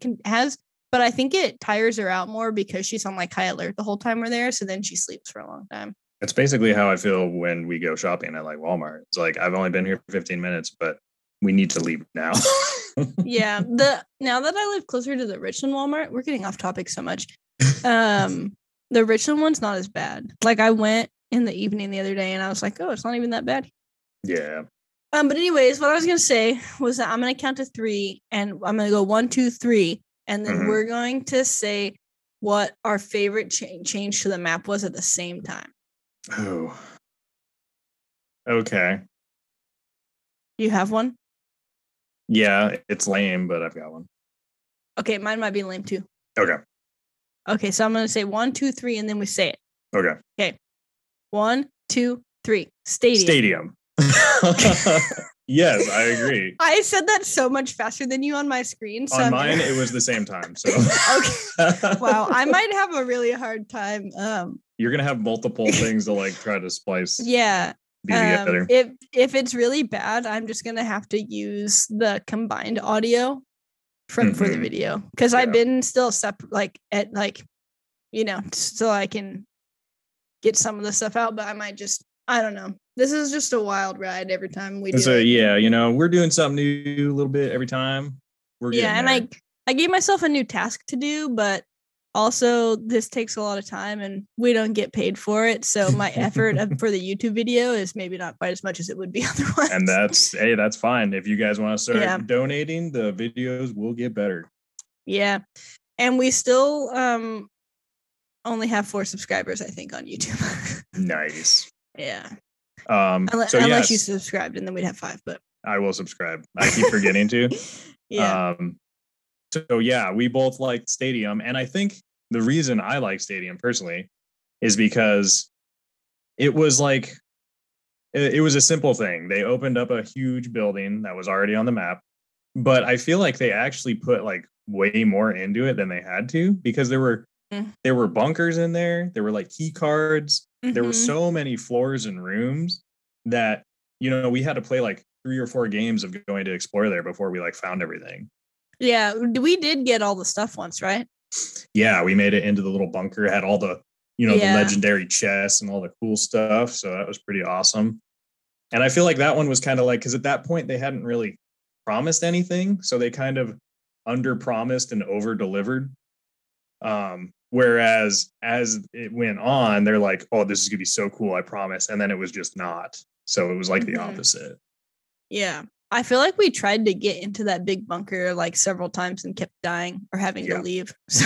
S1: but I think it tires her out more because she's on like high alert the whole time we're there. So then she sleeps for a long time.
S2: It's basically how I feel when we go shopping at like Walmart. It's like, I've only been here for 15 minutes, but we need to leave now.
S1: Yeah. Now that I live closer to the Richland Walmart, we're getting off topic so much. The Richland one's not as bad. Like I went in the evening the other day and I was like, oh, it's not even that bad.
S2: Yeah.
S1: But anyways, what I was going to say was that I'm going to count to 3 and I'm going to go 1, 2, 3. And then we're going to say what our favorite change to the map was at the same time.
S2: Oh. Okay.
S1: You have one?
S2: Yeah, it's lame, but I've got one.
S1: Okay, mine might be lame too.
S2: Okay,
S1: so I'm going to say 1, 2, 3, and then we say it. Okay. 1, 2, 3. Stadium.
S2: Yes, I agree.
S1: I said that so much faster than you on my screen. So
S2: on mine, it was the same time. So
S1: okay. Wow, I might have a really hard time.
S2: You're gonna have multiple things to like try to splice.
S1: Yeah.
S2: Together.
S1: If it's really bad, I'm just gonna have to use the combined audio for the video because I've been still so I can get some of the stuff out, but I might just I don't know. This is just a wild ride every time we do
S2: So
S1: it.
S2: yeah, we're doing something new a little bit every time. We're getting
S1: and
S2: there.
S1: I gave myself a new task to do, but also this takes a lot of time and we don't get paid for it. So my effort for the YouTube video is maybe not quite as much as it would be otherwise.
S2: And that's fine. If you guys want to start donating, the videos will get better.
S1: Yeah. And we still only have 4 subscribers, I think, on YouTube.
S2: Nice.
S1: Yeah.
S2: Unless
S1: you subscribed, and then we'd have 5, but
S2: I will subscribe. I keep forgetting to.
S1: Yeah.
S2: So yeah, we both like Stadium, and I think the reason I like Stadium personally is because it was a simple thing. They opened up a huge building that was already on the map, but I feel like they actually put like way more into it than they had to, because there were bunkers in there. There were like key cards. Mm-hmm. There were so many floors and rooms that, we had to play like 3 or 4 games of going to explore there before we like found everything.
S1: Yeah, we did get all the stuff once, right?
S2: Yeah, we made it into the little bunker, had all the, the legendary chests and all the cool stuff. So that was pretty awesome. And I feel like that one was kind of like, because at that point they hadn't really promised anything. So they kind of under promised and over delivered. Whereas as it went on, they're like, oh, this is going to be so cool, I promise. And then it was just not. So it was like the opposite.
S1: Yeah. I feel like we tried to get into that big bunker like several times and kept dying or having to leave. So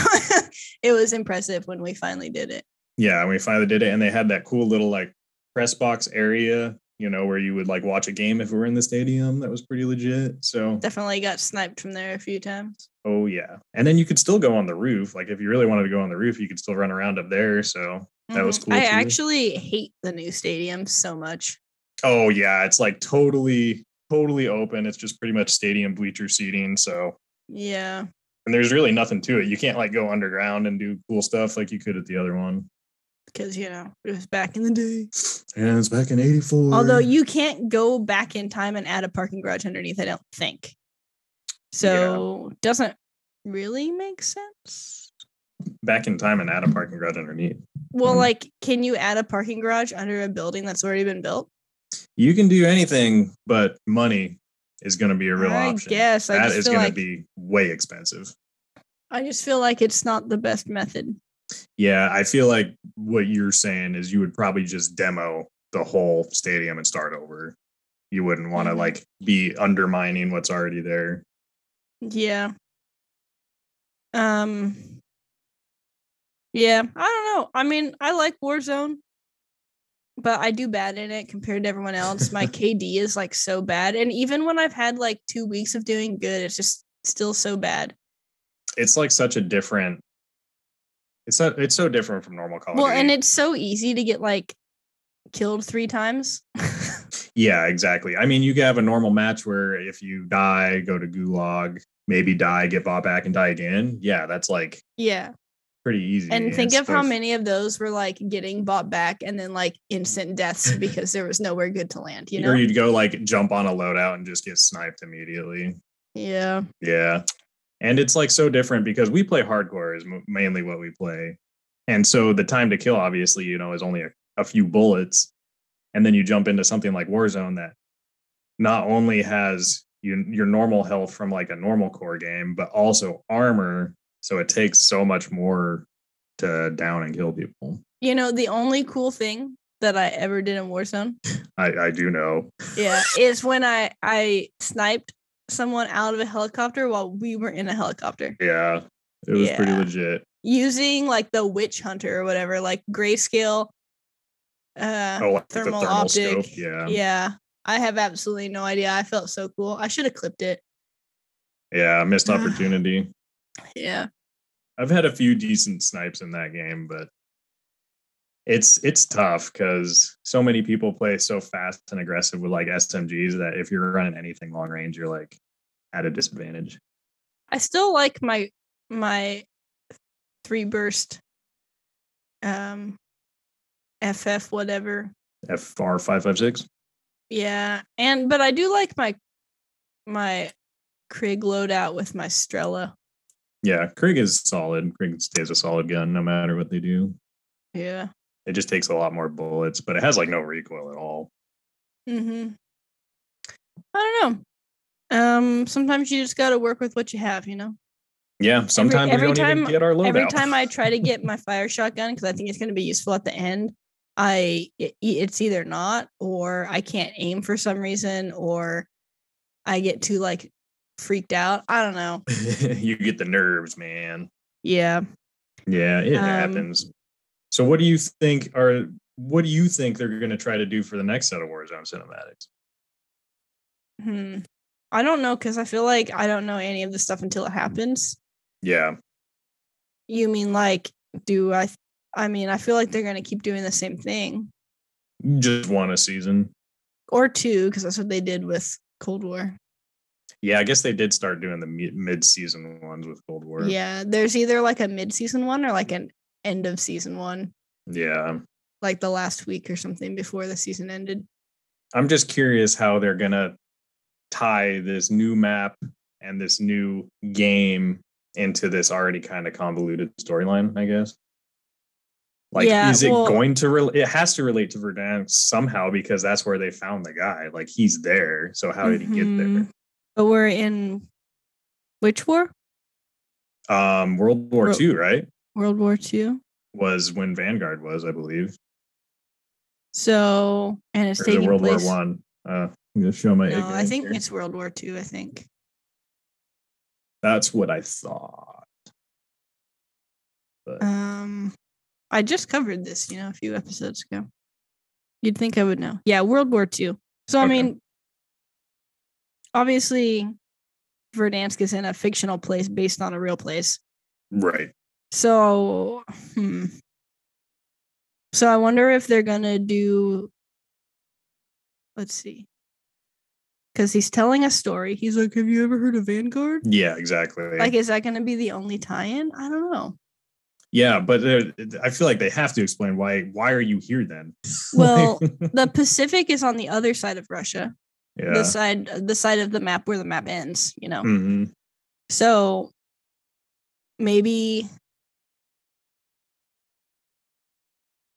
S1: it was impressive when we finally did it.
S2: Yeah, we finally did it. And they had that cool little like press box area, where you would like watch a game if we were in the stadium. That was pretty legit. So
S1: definitely got sniped from there a few times.
S2: Oh yeah. And then you could still go on the roof. Like if you really wanted to go on the roof, you could still run around up there. So that was cool.
S1: I actually hate the new stadium so much.
S2: Oh yeah. It's like totally open. It's just pretty much stadium bleacher seating. So
S1: yeah.
S2: And there's really nothing to it. You can't like go underground and do cool stuff like you could at the other one.
S1: Because, it was back in the day.
S2: Yeah, it's back in 84.
S1: Although you can't go back in time and add a parking garage underneath, I don't think. So doesn't really make sense.
S2: Back in time and add a parking garage underneath.
S1: Well, like, can you add a parking garage under a building that's already been built?
S2: You can do anything, but money is going to be a real option.
S1: Guess.
S2: That is going to be way expensive.
S1: I just feel like it's not the best method.
S2: Yeah, I feel like what you're saying is you would probably just demo the whole stadium and start over. You wouldn't want to like be undermining what's already there.
S1: Yeah. Yeah, I don't know. I mean, I like Warzone, but I do bad in it compared to everyone else. My KD is like so bad. And even when I've had like 2 weeks of doing good, it's just still so bad.
S2: It's like such a different. It's so different from normal Call of Duty.
S1: Well, and it's so easy to get like killed 3 times.
S2: Yeah, exactly. I mean, you can have a normal match where if you die, go to gulag, maybe die, get bought back and die again. Yeah, that's like pretty easy.
S1: And think of how many of those were like getting bought back and then like instant deaths because there was nowhere good to land,
S2: Or you'd go like jump on a loadout and just get sniped immediately.
S1: Yeah.
S2: Yeah. And it's like so different because we play hardcore is mainly what we play. And so the time to kill, obviously, is only a few bullets. And then you jump into something like Warzone that not only has your normal health from like a normal core game, but also armor. So it takes so much more to down and kill people.
S1: The only cool thing that I ever did in Warzone.
S2: I do know.
S1: Yeah. Is when I sniped someone out of a helicopter while we were in a helicopter.
S2: Yeah. It was pretty legit.
S1: Using like the witch hunter or whatever, like grayscale
S2: like
S1: thermal optic.
S2: Scope. Yeah.
S1: Yeah. I have absolutely no idea. I felt so cool. I should have clipped it.
S2: Yeah, missed opportunity.
S1: Yeah.
S2: I've had a few decent snipes in that game, but it's tough because so many people play so fast and aggressive with like SMGs that if you're running anything long range, you're like at a disadvantage.
S1: I still like my 3 burst FF whatever.
S2: FR 556.
S1: Yeah. But I do like my Krieg loadout with my Strela.
S2: Yeah, Krieg is solid. Krieg stays a solid gun no matter what they do.
S1: Yeah.
S2: It just takes a lot more bullets, but it has like no recoil at all.
S1: Mm-hmm. I don't know. Sometimes you just gotta work with what you have, you know.
S2: Yeah, sometimes we don't even get our loadout.
S1: Every time I try to get my fire shotgun because I think it's going to be useful at the end, it's either not, or I can't aim for some reason, or I get too like freaked out. I don't know.
S2: You get the nerves, man.
S1: Yeah.
S2: Yeah, it happens. So what do you think they're going to try to do for the next set of Warzone cinematics?
S1: I don't know, because I feel like I don't know any of the stuff until it happens.
S2: Yeah.
S1: You mean like, I mean, I feel like they're going to keep doing the same thing.
S2: Just one a season.
S1: Or two, because that's what they did with Cold War.
S2: Yeah, I guess they did start doing the mid-season ones with Cold War.
S1: Yeah, there's either like a mid-season one or like an end of season one.
S2: Yeah.
S1: Like the last week or something before the season ended.
S2: I'm just curious how they're going to tie this new map and this new game into this already kind of convoluted storyline, I guess. Like, is it going to it has to relate to Verdansk somehow, because that's where they found the guy. Like, he's there. So how did he get there?
S1: But we're in which war?
S2: World War II, right?
S1: World War II
S2: was when Vanguard was, I believe.
S1: So, and it's taking
S2: World
S1: place.
S2: War One. I'm gonna show my.
S1: No, I think it's World War II. I think
S2: that's what I thought.
S1: But I just covered this, a few episodes ago. You'd think I would know. Yeah, World War II. So, okay. I mean, obviously, Verdansk is in a fictional place based on a real place.
S2: Right.
S1: So, So I wonder if they're going to do, let's see. Because he's telling a story. He's like, have you ever heard of Vanguard?
S2: Yeah, exactly.
S1: Like, is that going to be the only tie-in? I don't know.
S2: Yeah, but I feel like they have to explain why are you here then?
S1: Well, the Pacific is on the other side of Russia.
S2: Yeah.
S1: The side of the map where the map ends,
S2: Mm-hmm.
S1: So maybe,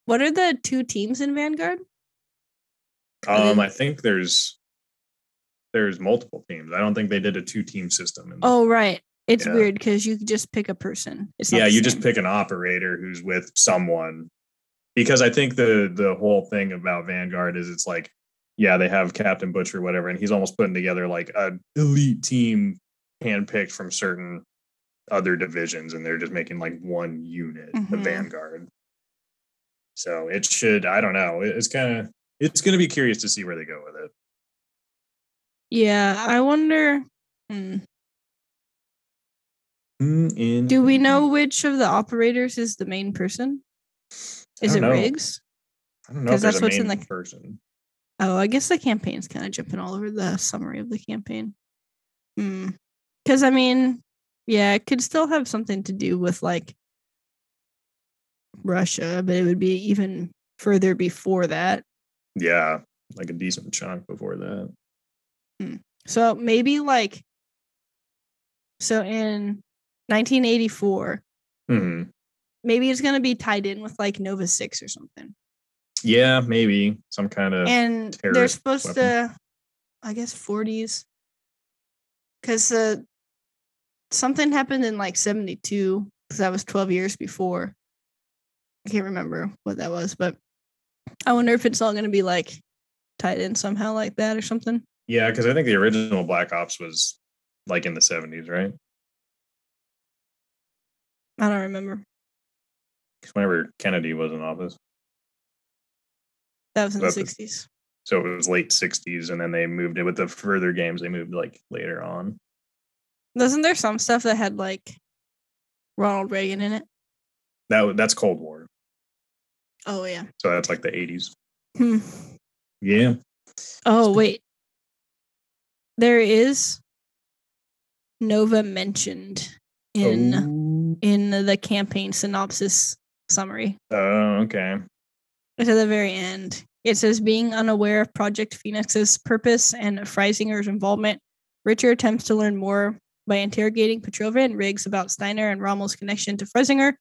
S1: what are the two teams in Vanguard?
S2: I think there's multiple teams. I don't think they did a 2-team system.
S1: Oh, right. It's weird because you just pick a person.
S2: You just pick an operator who's with someone. Because I think the whole thing about Vanguard is it's like, yeah, they have Captain Butcher or whatever, and he's almost putting together like an elite team handpicked from certain other divisions, and they're just making like one unit, the Vanguard. So it should, I don't know. It's going to be curious to see where they go with it.
S1: Yeah, I wonder. Do we know which of the operators is the main person? Is it Riggs?
S2: I don't know if that's what's in the person.
S1: Oh, I guess the campaign's kind of jumping all over the summary of the campaign. Because I mean, yeah, it could still have something to do with like Russia, but it would be even further before that.
S2: Yeah, like a decent chunk before that.
S1: So maybe like, so in 1984, maybe it's going to be tied in with like Nova 6 or something.
S2: Yeah, maybe some kind of.
S1: And they're supposed to, I guess, 40s. Because something happened in like 72, because that was 12 years before. I can't remember what that was, but I wonder if it's all going to be like tied in somehow like that or something.
S2: Yeah, because I think the original Black Ops was like in the 70s, right?
S1: I don't remember.
S2: Because whenever Kennedy was in office.
S1: That was in the 60s.
S2: So it was late 60s, and then they moved it with the further games. They moved like later on.
S1: Wasn't there some stuff that had like Ronald Reagan in it?
S2: That's Cold War.
S1: Oh, yeah.
S2: So that's like the 80s. Yeah.
S1: Oh, wait. There is Nova mentioned in the campaign synopsis summary.
S2: Oh, okay.
S1: It's at the very end. It says, being unaware of Project Phoenix's purpose and Freisinger's involvement, Richard attempts to learn more by interrogating Petrova and Riggs about Steiner and Rommel's connection to Freisinger.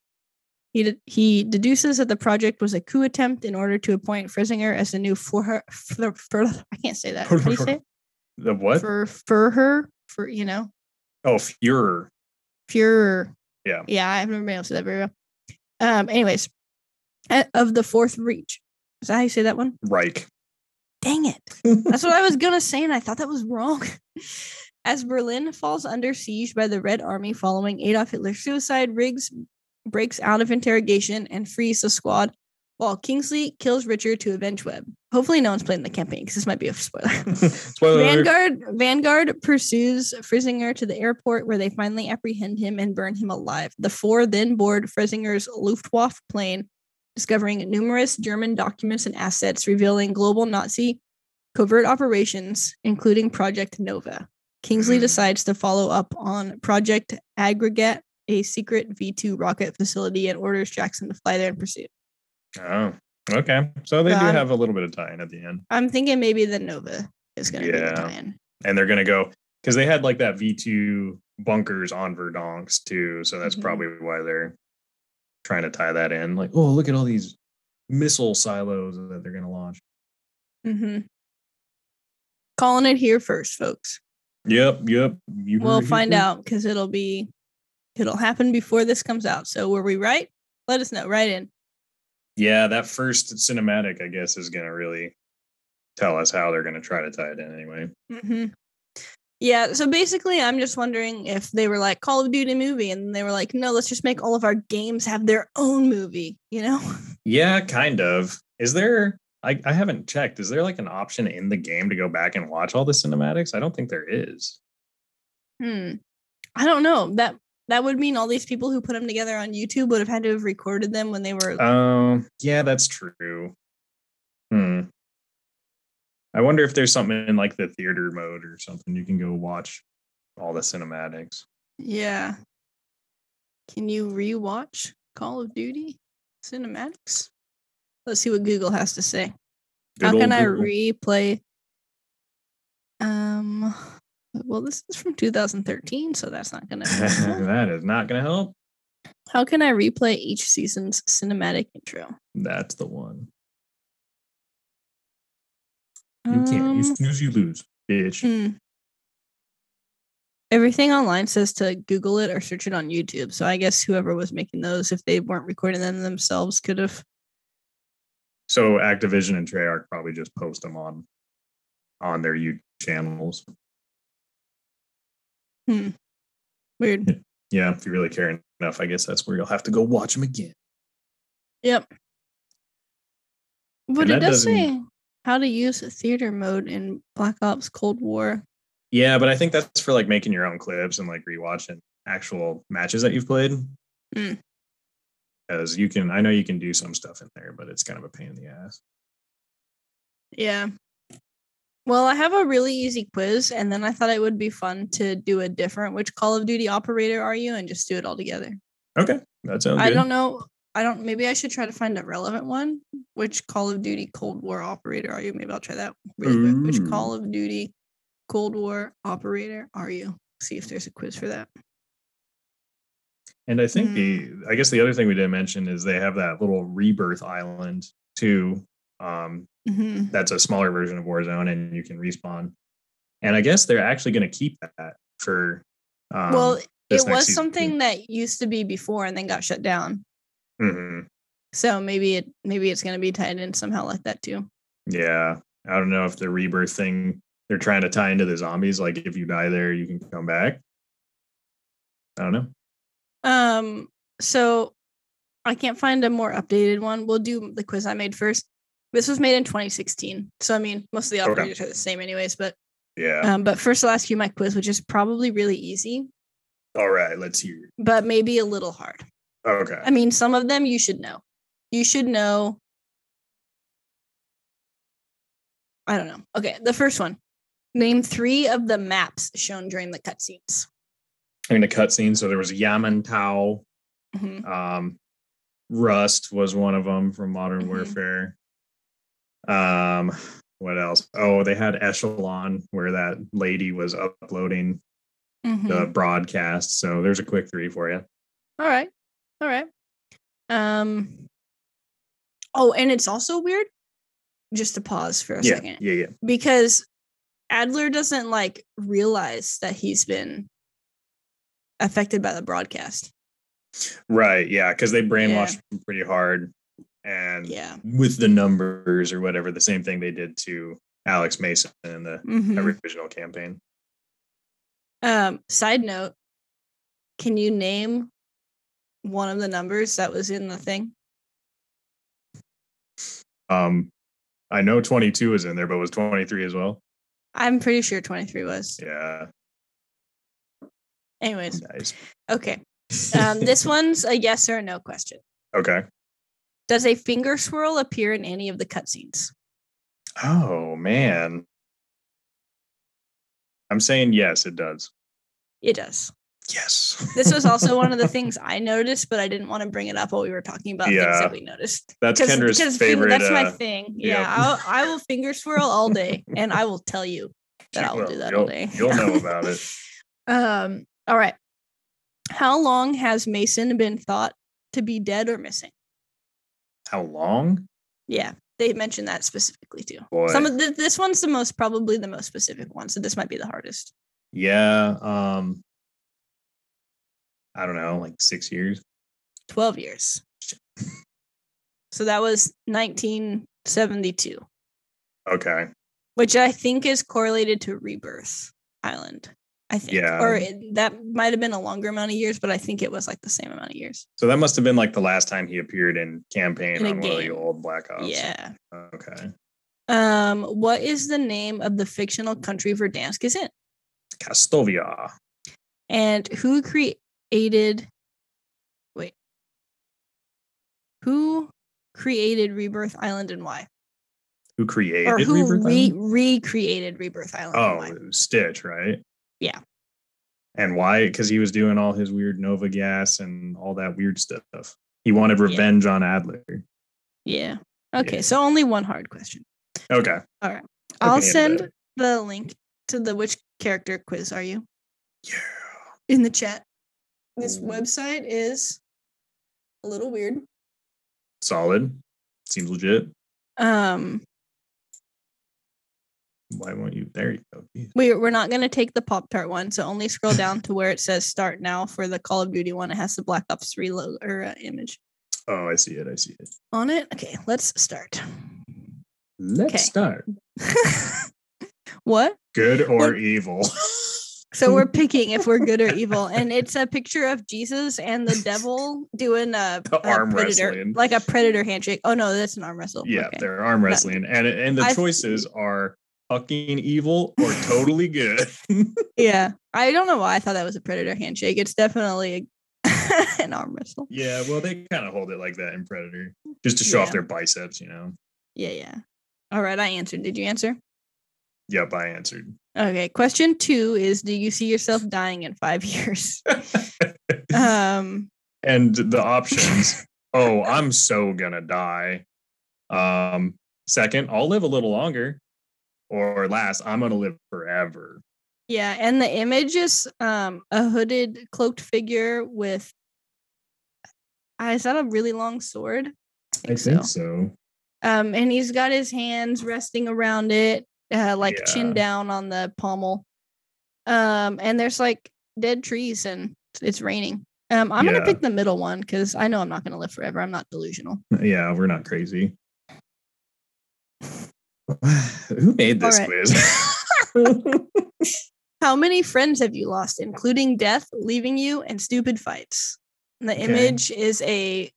S1: He deduces that the project was a coup attempt in order to appoint Frisinger as the new I can't say that. How do you say it?
S2: The what?
S1: For you know.
S2: Oh, Führer.
S1: Yeah. Yeah, I've never been able to say that very well. Anyways, of the Fourth Reach. Is that how you say that one?
S2: Reich.
S1: Dang it. That's what I was going to say, and I thought that was wrong. As Berlin falls under siege by the Red Army following Adolf Hitler's suicide, Riggs breaks out of interrogation and frees the squad, while Kingsley kills Richard to avenge Webb. Hopefully no one's playing the campaign, because this might be a spoiler.
S2: Spoiler.
S1: Vanguard pursues Frisinger to the airport, where they finally apprehend him and burn him alive. The four then board Frisinger's Luftwaffe plane, discovering numerous German documents and assets revealing global Nazi covert operations, including Project Nova. Kingsley decides to follow up on Project Aggregate, a secret V2 rocket facility, and orders Jackson to fly there in pursuit.
S2: Oh, okay. So they do have a little bit of tie-in at the end.
S1: I'm thinking maybe the Nova is going to be the tie-in.
S2: And they're going to go, because they had like that V2 bunkers on Verdansk too, so that's probably why they're trying to tie that in. Like, oh, look at all these missile silos that they're going to launch.
S1: Calling it here first, folks.
S2: Yep.
S1: We'll find out, because it'll happen before this comes out. So were we right? Let us know. Write in.
S2: Yeah, that first cinematic, I guess, is going to really tell us how they're going to try to tie it in anyway.
S1: Yeah, so basically, I'm just wondering if they were like Call of Duty movie, and they were like, no, let's just make all of our games have their own movie, you know?
S2: Yeah, kind of. Is there, I haven't checked, is there like an option in the game to go back and watch all the cinematics? I don't think there is.
S1: I don't know. That would mean all these people who put them together on YouTube would have had to have recorded them when they were...
S2: yeah, that's true. I wonder if there's something in like the theater mode or something you can go watch all the cinematics.
S1: Yeah. Can you rewatch Call of Duty cinematics? Let's see what Google has to say. How can I replay? Well, this is from 2013, so that's not going to help.
S2: That is not going to help.
S1: How can I replay each season's cinematic intro?
S2: That's the one. You can't. You snooze, you lose, bitch.
S1: Everything online says to Google it or search it on YouTube. So I guess whoever was making those, if they weren't recording them themselves, could have.
S2: So Activision and Treyarch probably just post them on their YouTube channels.
S1: Weird.
S2: Yeah, if you really care enough, I guess that's where you'll have to go watch them again.
S1: Yep. But it does say how to use theater mode in Black Ops Cold War.
S2: Yeah, but I think that's for like making your own clips and like rewatching actual matches that you've played. Because I know you can do some stuff in there, but it's kind of a pain in the ass.
S1: Yeah. Well, I have a really easy quiz, and then I thought it would be fun to do a different which Call of Duty operator are you, and just do it all together.
S2: Okay, that sounds good.
S1: I don't know. Maybe I should try to find a relevant one. Which Call of Duty Cold War operator are you? Maybe I'll try that really quick. Which Call of Duty Cold War operator are you? See if there's a quiz for that.
S2: And I think I guess the other thing we didn't mention is they have that little rebirth island too. That's a smaller version of Warzone, and you can respawn. And I guess they're actually going to keep that for.
S1: Well, it was something that used to be before and then got shut down. So maybe it's going to be tied in somehow like that too. Yeah,
S2: I don't know if the rebirth thing they're trying to tie into the zombies. Like if you die there, you can come back. I don't know.
S1: So I can't find a more updated one. We'll do the quiz I made first. This was made in 2016. So, I mean, most of the operators are the same anyways, but
S2: yeah.
S1: But first I'll ask you my quiz, which is probably really easy.
S2: All right, let's hear it.
S1: But maybe a little hard.
S2: Okay.
S1: I mean, some of them you should know. You should know. I don't know. Okay, the first one. Name 3 of the maps shown during the cutscenes.
S2: I mean, the cutscene. So there was Yamantau. Rust was one of them from Modern Warfare. What else? Oh, they had Echelon, where that lady was uploading the broadcast. So there's a quick 3 for you.
S1: All right. Oh, and it's also weird. Just to pause for a second.
S2: Yeah.
S1: Because Adler doesn't like realize that he's been affected by the broadcast.
S2: Right. Yeah. Because they brainwashed him pretty hard. And with the numbers or whatever, the same thing they did to Alex Mason in the original campaign.
S1: Side note, can you name one of the numbers that was in the thing?
S2: I know 22 was in there, but was 23 as well?
S1: I'm pretty sure 23 was.
S2: Yeah.
S1: Anyways. Nice. Okay. This one's a yes or no question.
S2: Okay.
S1: Does a finger swirl appear in any of the cutscenes?
S2: Oh, man. I'm saying yes, it does.
S1: It does.
S2: Yes.
S1: This was also one of the things I noticed, but I didn't want to bring it up while we were talking about things that we noticed.
S2: That's Kendra's favorite.
S1: That's my thing. Yeah, I will finger swirl all day, and I will tell you that I will do that all day.
S2: You'll know about it.
S1: All right. How long has Mason been thought to be dead or missing?
S2: How long?
S1: Yeah, they mentioned that specifically too.
S2: Boy.
S1: Some of this one's probably the most specific one, so this might be the hardest.
S2: Yeah. I don't know, like 6 years?
S1: 12 years. So that was 1972.
S2: Okay.
S1: Which I think is correlated to Rebirth Island. I think.
S2: Yeah.
S1: Or that might have been a longer amount of years, but I think it was like the same amount of years.
S2: So that must have been like the last time he appeared in campaign on one of the old Black Ops.
S1: Yeah.
S2: Okay.
S1: What is the name of the fictional country Verdansk is in?
S2: Kastovia.
S1: And who created Rebirth Island and why?
S2: Who created
S1: Rebirth Island? Recreated Rebirth Island.
S2: Oh, Stitch, right?
S1: Yeah.
S2: And why? Because he was doing all his weird Nova gas and all that weird stuff. He wanted revenge on Adler.
S1: Yeah. Okay, so only one hard question.
S2: Okay.
S1: All right. I'll send the link to the which character quiz are you?
S2: Yeah.
S1: In the chat. This website is a little weird.
S2: Solid. Seems legit. Why won't you? There you go. Jeez.
S1: We're not going to take the Pop-Tart one, so only scroll down to where it says start now for the Call of Duty one. It has the Black Ops 3 image.
S2: Oh, I see it.
S1: On it? Okay, let's start.
S2: Let's start.
S1: What?
S2: Good or evil?
S1: So we're picking if we're good or evil. And it's a picture of Jesus and the devil doing a
S2: arm
S1: predator,
S2: wrestling.
S1: Like a predator handshake. Oh, no, that's an arm wrestle.
S2: Yeah, okay. They're arm wrestling. And the choices are fucking evil or totally good.
S1: Yeah. I don't know why I thought that was a predator handshake. It's definitely an arm wrestle.
S2: Yeah, well, they kind of hold it like that in Predator. Just to show off their biceps, you know?
S1: Yeah. All right, I answered. Did you answer?
S2: Yep, I answered.
S1: Okay, question 2 is, do you see yourself dying in 5 years?
S2: And the options, I'm so gonna die. Second, I'll live a little longer. Or last, I'm gonna live forever.
S1: Yeah, and the image is a hooded, cloaked figure with... is that a really long sword?
S2: I think so.
S1: And he's got his hands resting around it, chin down on the pommel. And there's like dead trees and it's raining. I'm going to pick the middle one because I know I'm not going to live forever. I'm not delusional.
S2: Yeah, we're not crazy. Who made this quiz?
S1: How many friends have you lost, including death, leaving you, and stupid fights? And the image is a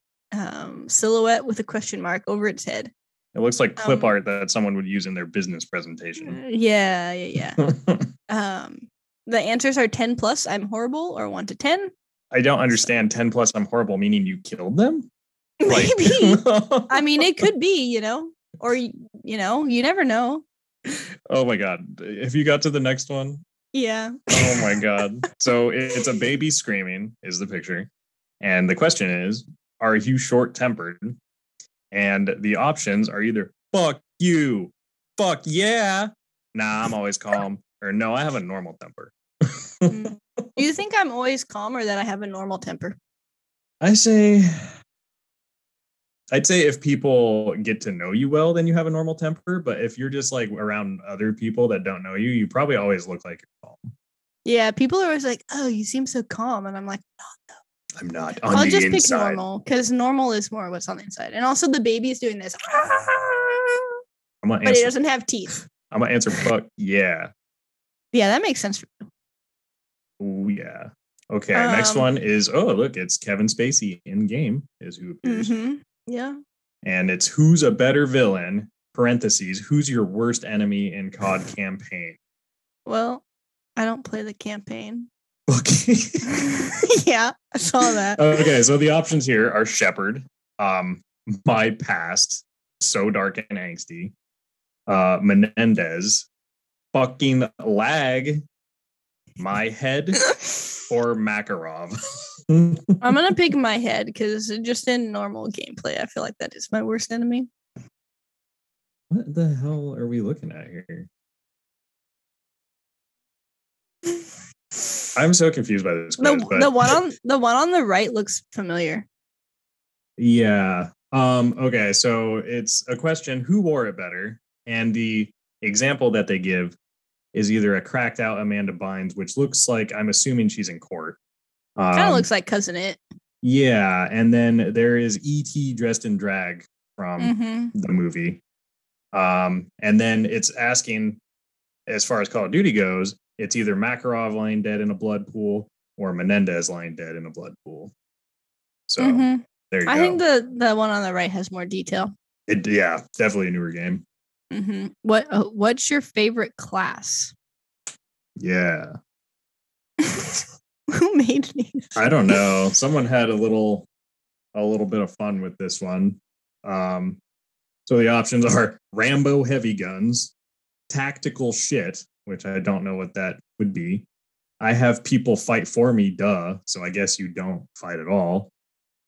S1: silhouette with a question mark over its head.
S2: It looks like clip art that someone would use in their business presentation.
S1: Yeah. The answers are 10 plus, I'm horrible, or 1 to 10.
S2: I don't understand 10 plus, I'm horrible, meaning you killed them?
S1: Maybe. I mean, it could be, or, you never know.
S2: Oh my God. If you got to the next one.
S1: Yeah.
S2: Oh my God. So it's a baby screaming is the picture. And the question is, are you short-tempered? And the options are either fuck you, fuck yeah, nah, I'm always calm, or no, I have a normal temper.
S1: Do you think I'm always calm or that I have a normal temper?
S2: I say I'd say if people get to know you well, then you have a normal temper. But if you're just like around other people that don't know you, you probably always look like you're calm.
S1: Yeah, people are always like, "Oh, you seem so calm," and I'm like,
S2: I'm not.
S1: I'll just pick normal because normal is more what's on the inside. And also the baby's doing this. But it doesn't have teeth.
S2: I'm going to answer fuck yeah.
S1: Yeah, that makes sense for you.
S2: Oh, yeah. Okay, next one is, look, it's Kevin Spacey in game is who appears.
S1: Yeah.
S2: And it's who's a better villain, parentheses, who's your worst enemy in COD campaign?
S1: Well, I don't play the campaign.
S2: Okay.
S1: Yeah, I saw that.
S2: Okay, so the options here are Shepard, my past, so dark and angsty, Menendez, fucking lag, my head, or Makarov.
S1: I'm gonna pick my head because just in normal gameplay, I feel like that is my worst enemy.
S2: What the hell are we looking at here? I'm so confused by this quiz.
S1: The one on the right looks familiar.
S2: Yeah. Okay, so it's a question, who wore it better? And the example that they give is either a cracked out Amanda Bynes, which looks like, I'm assuming she's in court.
S1: Kind of looks like Cousin It.
S2: Yeah, and then there is E.T. dressed in drag from the movie. And then it's asking, as far as Call of Duty goes, it's either Makarov lying dead in a blood pool or Menendez lying dead in a blood pool. So there you go.
S1: I think the one on the right has more detail.
S2: Yeah, definitely a newer game.
S1: What's your favorite class?
S2: Yeah.
S1: Who made these?
S2: I don't know. Someone had a little bit of fun with this one. So the options are Rambo heavy guns, tactical shit, which I don't know what that would be. I have people fight for me, duh. So I guess you don't fight at all.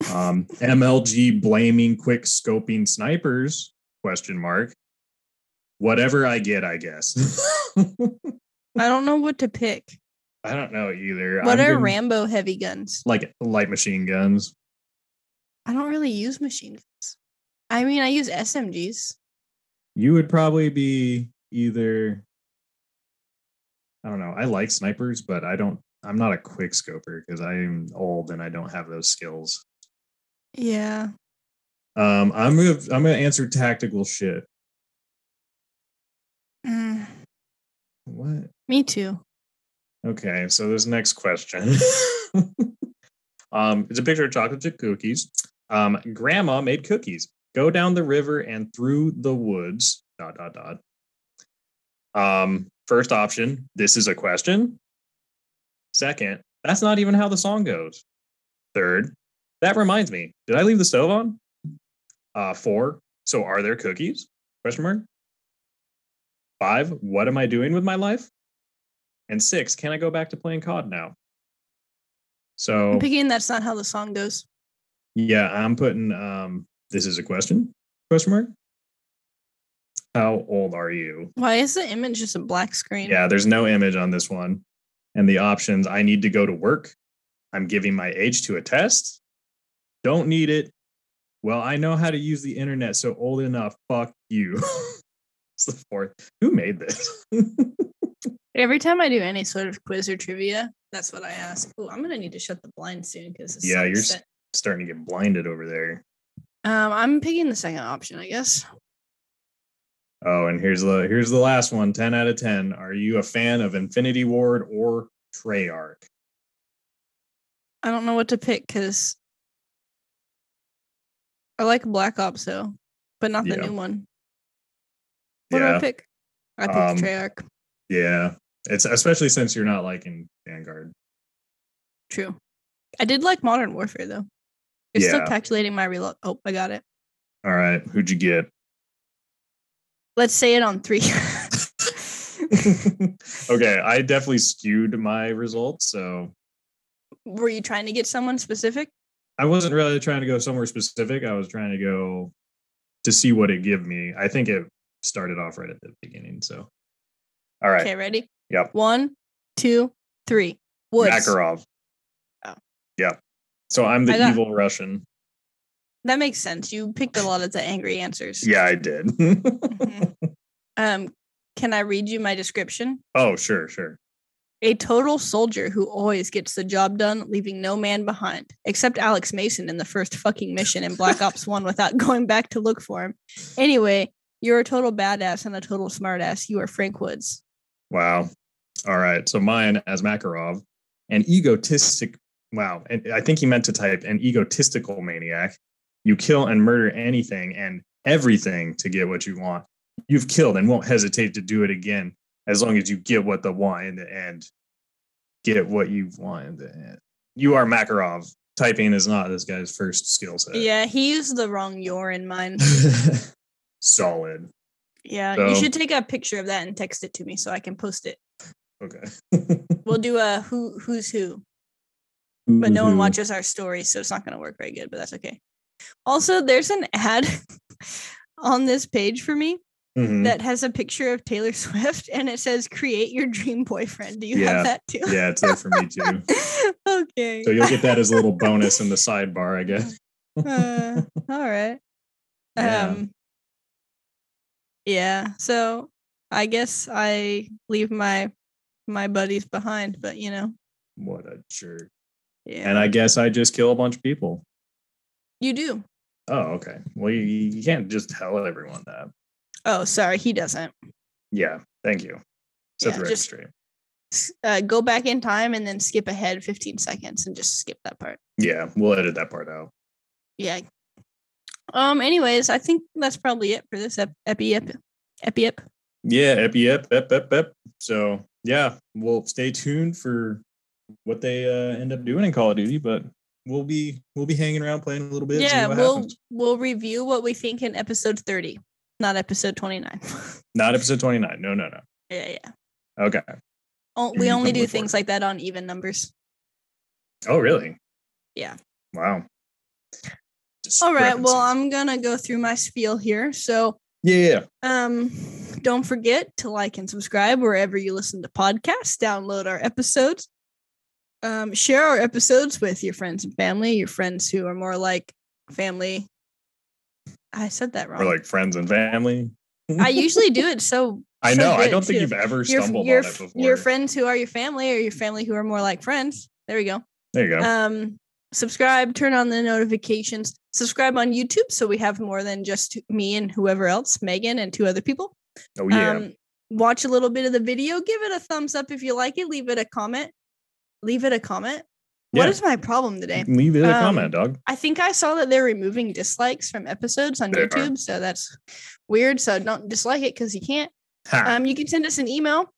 S2: MLG blaming quick scoping snipers, question mark. Whatever I get, I guess.
S1: I don't know what to pick.
S2: I don't know either.
S1: What are Rambo heavy guns?
S2: Like light machine guns.
S1: I don't really use machine guns. I mean, I use SMGs.
S2: You would probably be either, I don't know. I like snipers, but I'm not a quick scoper because I'm old and I don't have those skills.
S1: Yeah.
S2: I'm gonna answer tactical shit. What?
S1: Me too.
S2: Okay, so this next question. It's a picture of chocolate chip cookies. Grandma made cookies. Go down the river and through the woods. ... First option, this is a question. Second, that's not even how the song goes. Third, that reminds me, did I leave the stove on? 4, so are there cookies? Question mark. 5, what am I doing with my life? And 6, can I go back to playing COD now? So
S1: I'm picking that's not how the song goes.
S2: Yeah, I'm putting this is a question? Question mark. How old are you?
S1: Why is the image just a black screen?
S2: Yeah, there's no image on this one. And the options, I need to go to work. I'm giving my age to a test. Don't need it. Well, I know how to use the internet, so old enough. Fuck you. It's the 4th. Who made this?
S1: Every time I do any sort of quiz or trivia, that's what I ask. Oh, I'm gonna need to shut the blind soon because
S2: you're starting to get blinded over there.
S1: I'm picking the second option, I guess.
S2: Oh, and here's the last one. 10 out of 10. Are you a fan of Infinity Ward or Treyarch?
S1: I don't know what to pick because I like Black Ops though, but not the new one. What do I pick? I picked Treyarch.
S2: Yeah, it's especially since you're not liking Vanguard.
S1: True. I did like Modern Warfare though. It's still calculating my reload. Oh, I got it.
S2: All right, who'd you get?
S1: Let's say it on 3.
S2: Okay, I definitely skewed my results. So,
S1: were you trying to get someone specific?
S2: I wasn't really trying to go somewhere specific. I was trying to go to see what it gave me. I think it started off right at the beginning. So, all right.
S1: Okay, ready?
S2: Yep.
S1: 1, 2, 3. Woods.
S2: Makarov.
S1: Oh.
S2: Yeah. So I'm the evil Russian.
S1: That makes sense. You picked a lot of the angry answers.
S2: Yeah, I did.
S1: Mm-hmm. Can I read you my description?
S2: Oh, sure.
S1: A total soldier who always gets the job done, leaving no man behind, except Alex Mason in the first fucking mission in Black Ops 1 without going back to look for him. Anyway, you're a total badass and a total smartass. You are Frank Woods.
S2: Wow. All right. So mine as Makarov, an egotistic. Wow. And I think he meant to type an egotistical maniac. You kill and murder anything and everything to get what you want. You've killed and won't hesitate to do it again as long as you get what they want in the end. Get what you want in the end. You are Makarov. Typing is not this guy's first skill set.
S1: Yeah, he used the wrong "you're" in mine.
S2: Solid.
S1: Yeah, so, you should take a picture of that and text it to me so I can post it.
S2: Okay.
S1: We'll do a who's who. But no one watches our stories, so it's not going to work very good, but that's okay. Also, there's an ad on this page for me that has a picture of Taylor Swift, and it says, create your dream boyfriend. Do you have that too?
S2: Yeah, it's there for me too.
S1: Okay.
S2: So you'll get that as a little bonus in the sidebar, I guess.
S1: All right. Yeah. So I guess I leave my buddies behind, but you know.
S2: What a jerk.
S1: Yeah.
S2: And I guess I just kill a bunch of people.
S1: You do.
S2: Oh, okay. Well, you can't just tell everyone that.
S1: Oh, sorry. He doesn't.
S2: Yeah. Thank you. Set the record straight.
S1: Go back in time and then skip ahead 15 seconds and just skip that part.
S2: Yeah. We'll edit that part out.
S1: Yeah. Anyways, I think that's probably it for this epi-ep.
S2: Yeah. Epi-ep. So, yeah. We'll stay tuned for what they end up doing in Call of Duty, but we'll be hanging around playing a little bit.
S1: Yeah, we'll review what we think in episode 30, not episode 29.
S2: Not episode 29. No.
S1: Yeah.
S2: Okay.
S1: We only do things like that on even numbers.
S2: Oh, really?
S1: Yeah.
S2: Wow.
S1: All right. Well, I'm gonna go through my spiel here. So
S2: yeah.
S1: Don't forget to like and subscribe wherever you listen to podcasts. Download our episodes. Share our episodes with your friends and family, your friends who are more like family. I said that wrong.
S2: Or like friends and family.
S1: I usually do it so
S2: I know. I don't think you've ever stumbled on it before.
S1: Your friends who are your family, or your family who are more like friends. There we go.
S2: There you go.
S1: Subscribe, turn on the notifications. Subscribe on YouTube so we have more than just me and whoever else, Megan and 2 other people.
S2: Oh yeah.
S1: Watch a little bit of the video. Give it a thumbs up if you like it. Leave it a comment. Yeah. What is my problem today?
S2: Leave it a comment, dog.
S1: I think I saw that they're removing dislikes from episodes on YouTube, so that's weird. So don't dislike it because you can't. You can send us an email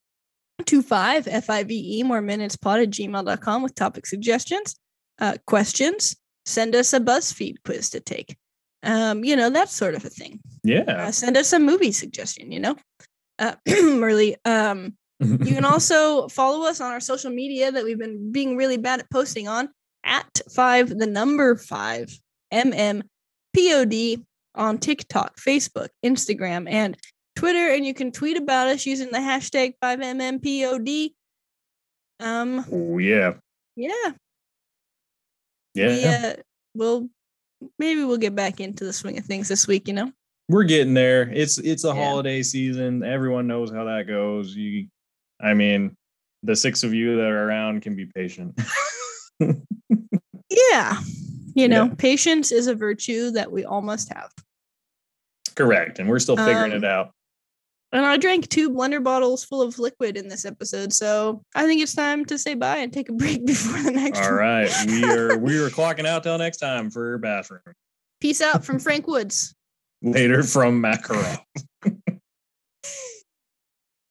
S1: to 5FIVE moreminutespod@gmail.com with topic suggestions, questions. Send us a BuzzFeed quiz to take. That sort of a thing.
S2: Yeah.
S1: Send us a movie suggestion, Merly. You can also follow us on our social media that we've been being really bad at posting on at 5MMPOD on TikTok, Facebook, Instagram, and Twitter. And you can tweet about us using the hashtag 5MMPOD.
S2: Oh yeah.
S1: Yeah.
S2: Yeah.
S1: Maybe we'll get back into the swing of things this week,
S2: We're getting there. It's a holiday season. Everyone knows how that goes. The 6 of you that are around can be patient.
S1: Yeah. Patience is a virtue that we all must have.
S2: Correct. And we're still figuring it out.
S1: And I drank 2 blender bottles full of liquid in this episode. So I think it's time to say bye and take a break before the next one.
S2: All right. We are clocking out till next time for bathroom.
S1: Peace out from Frank Woods.
S2: Later from Makarov.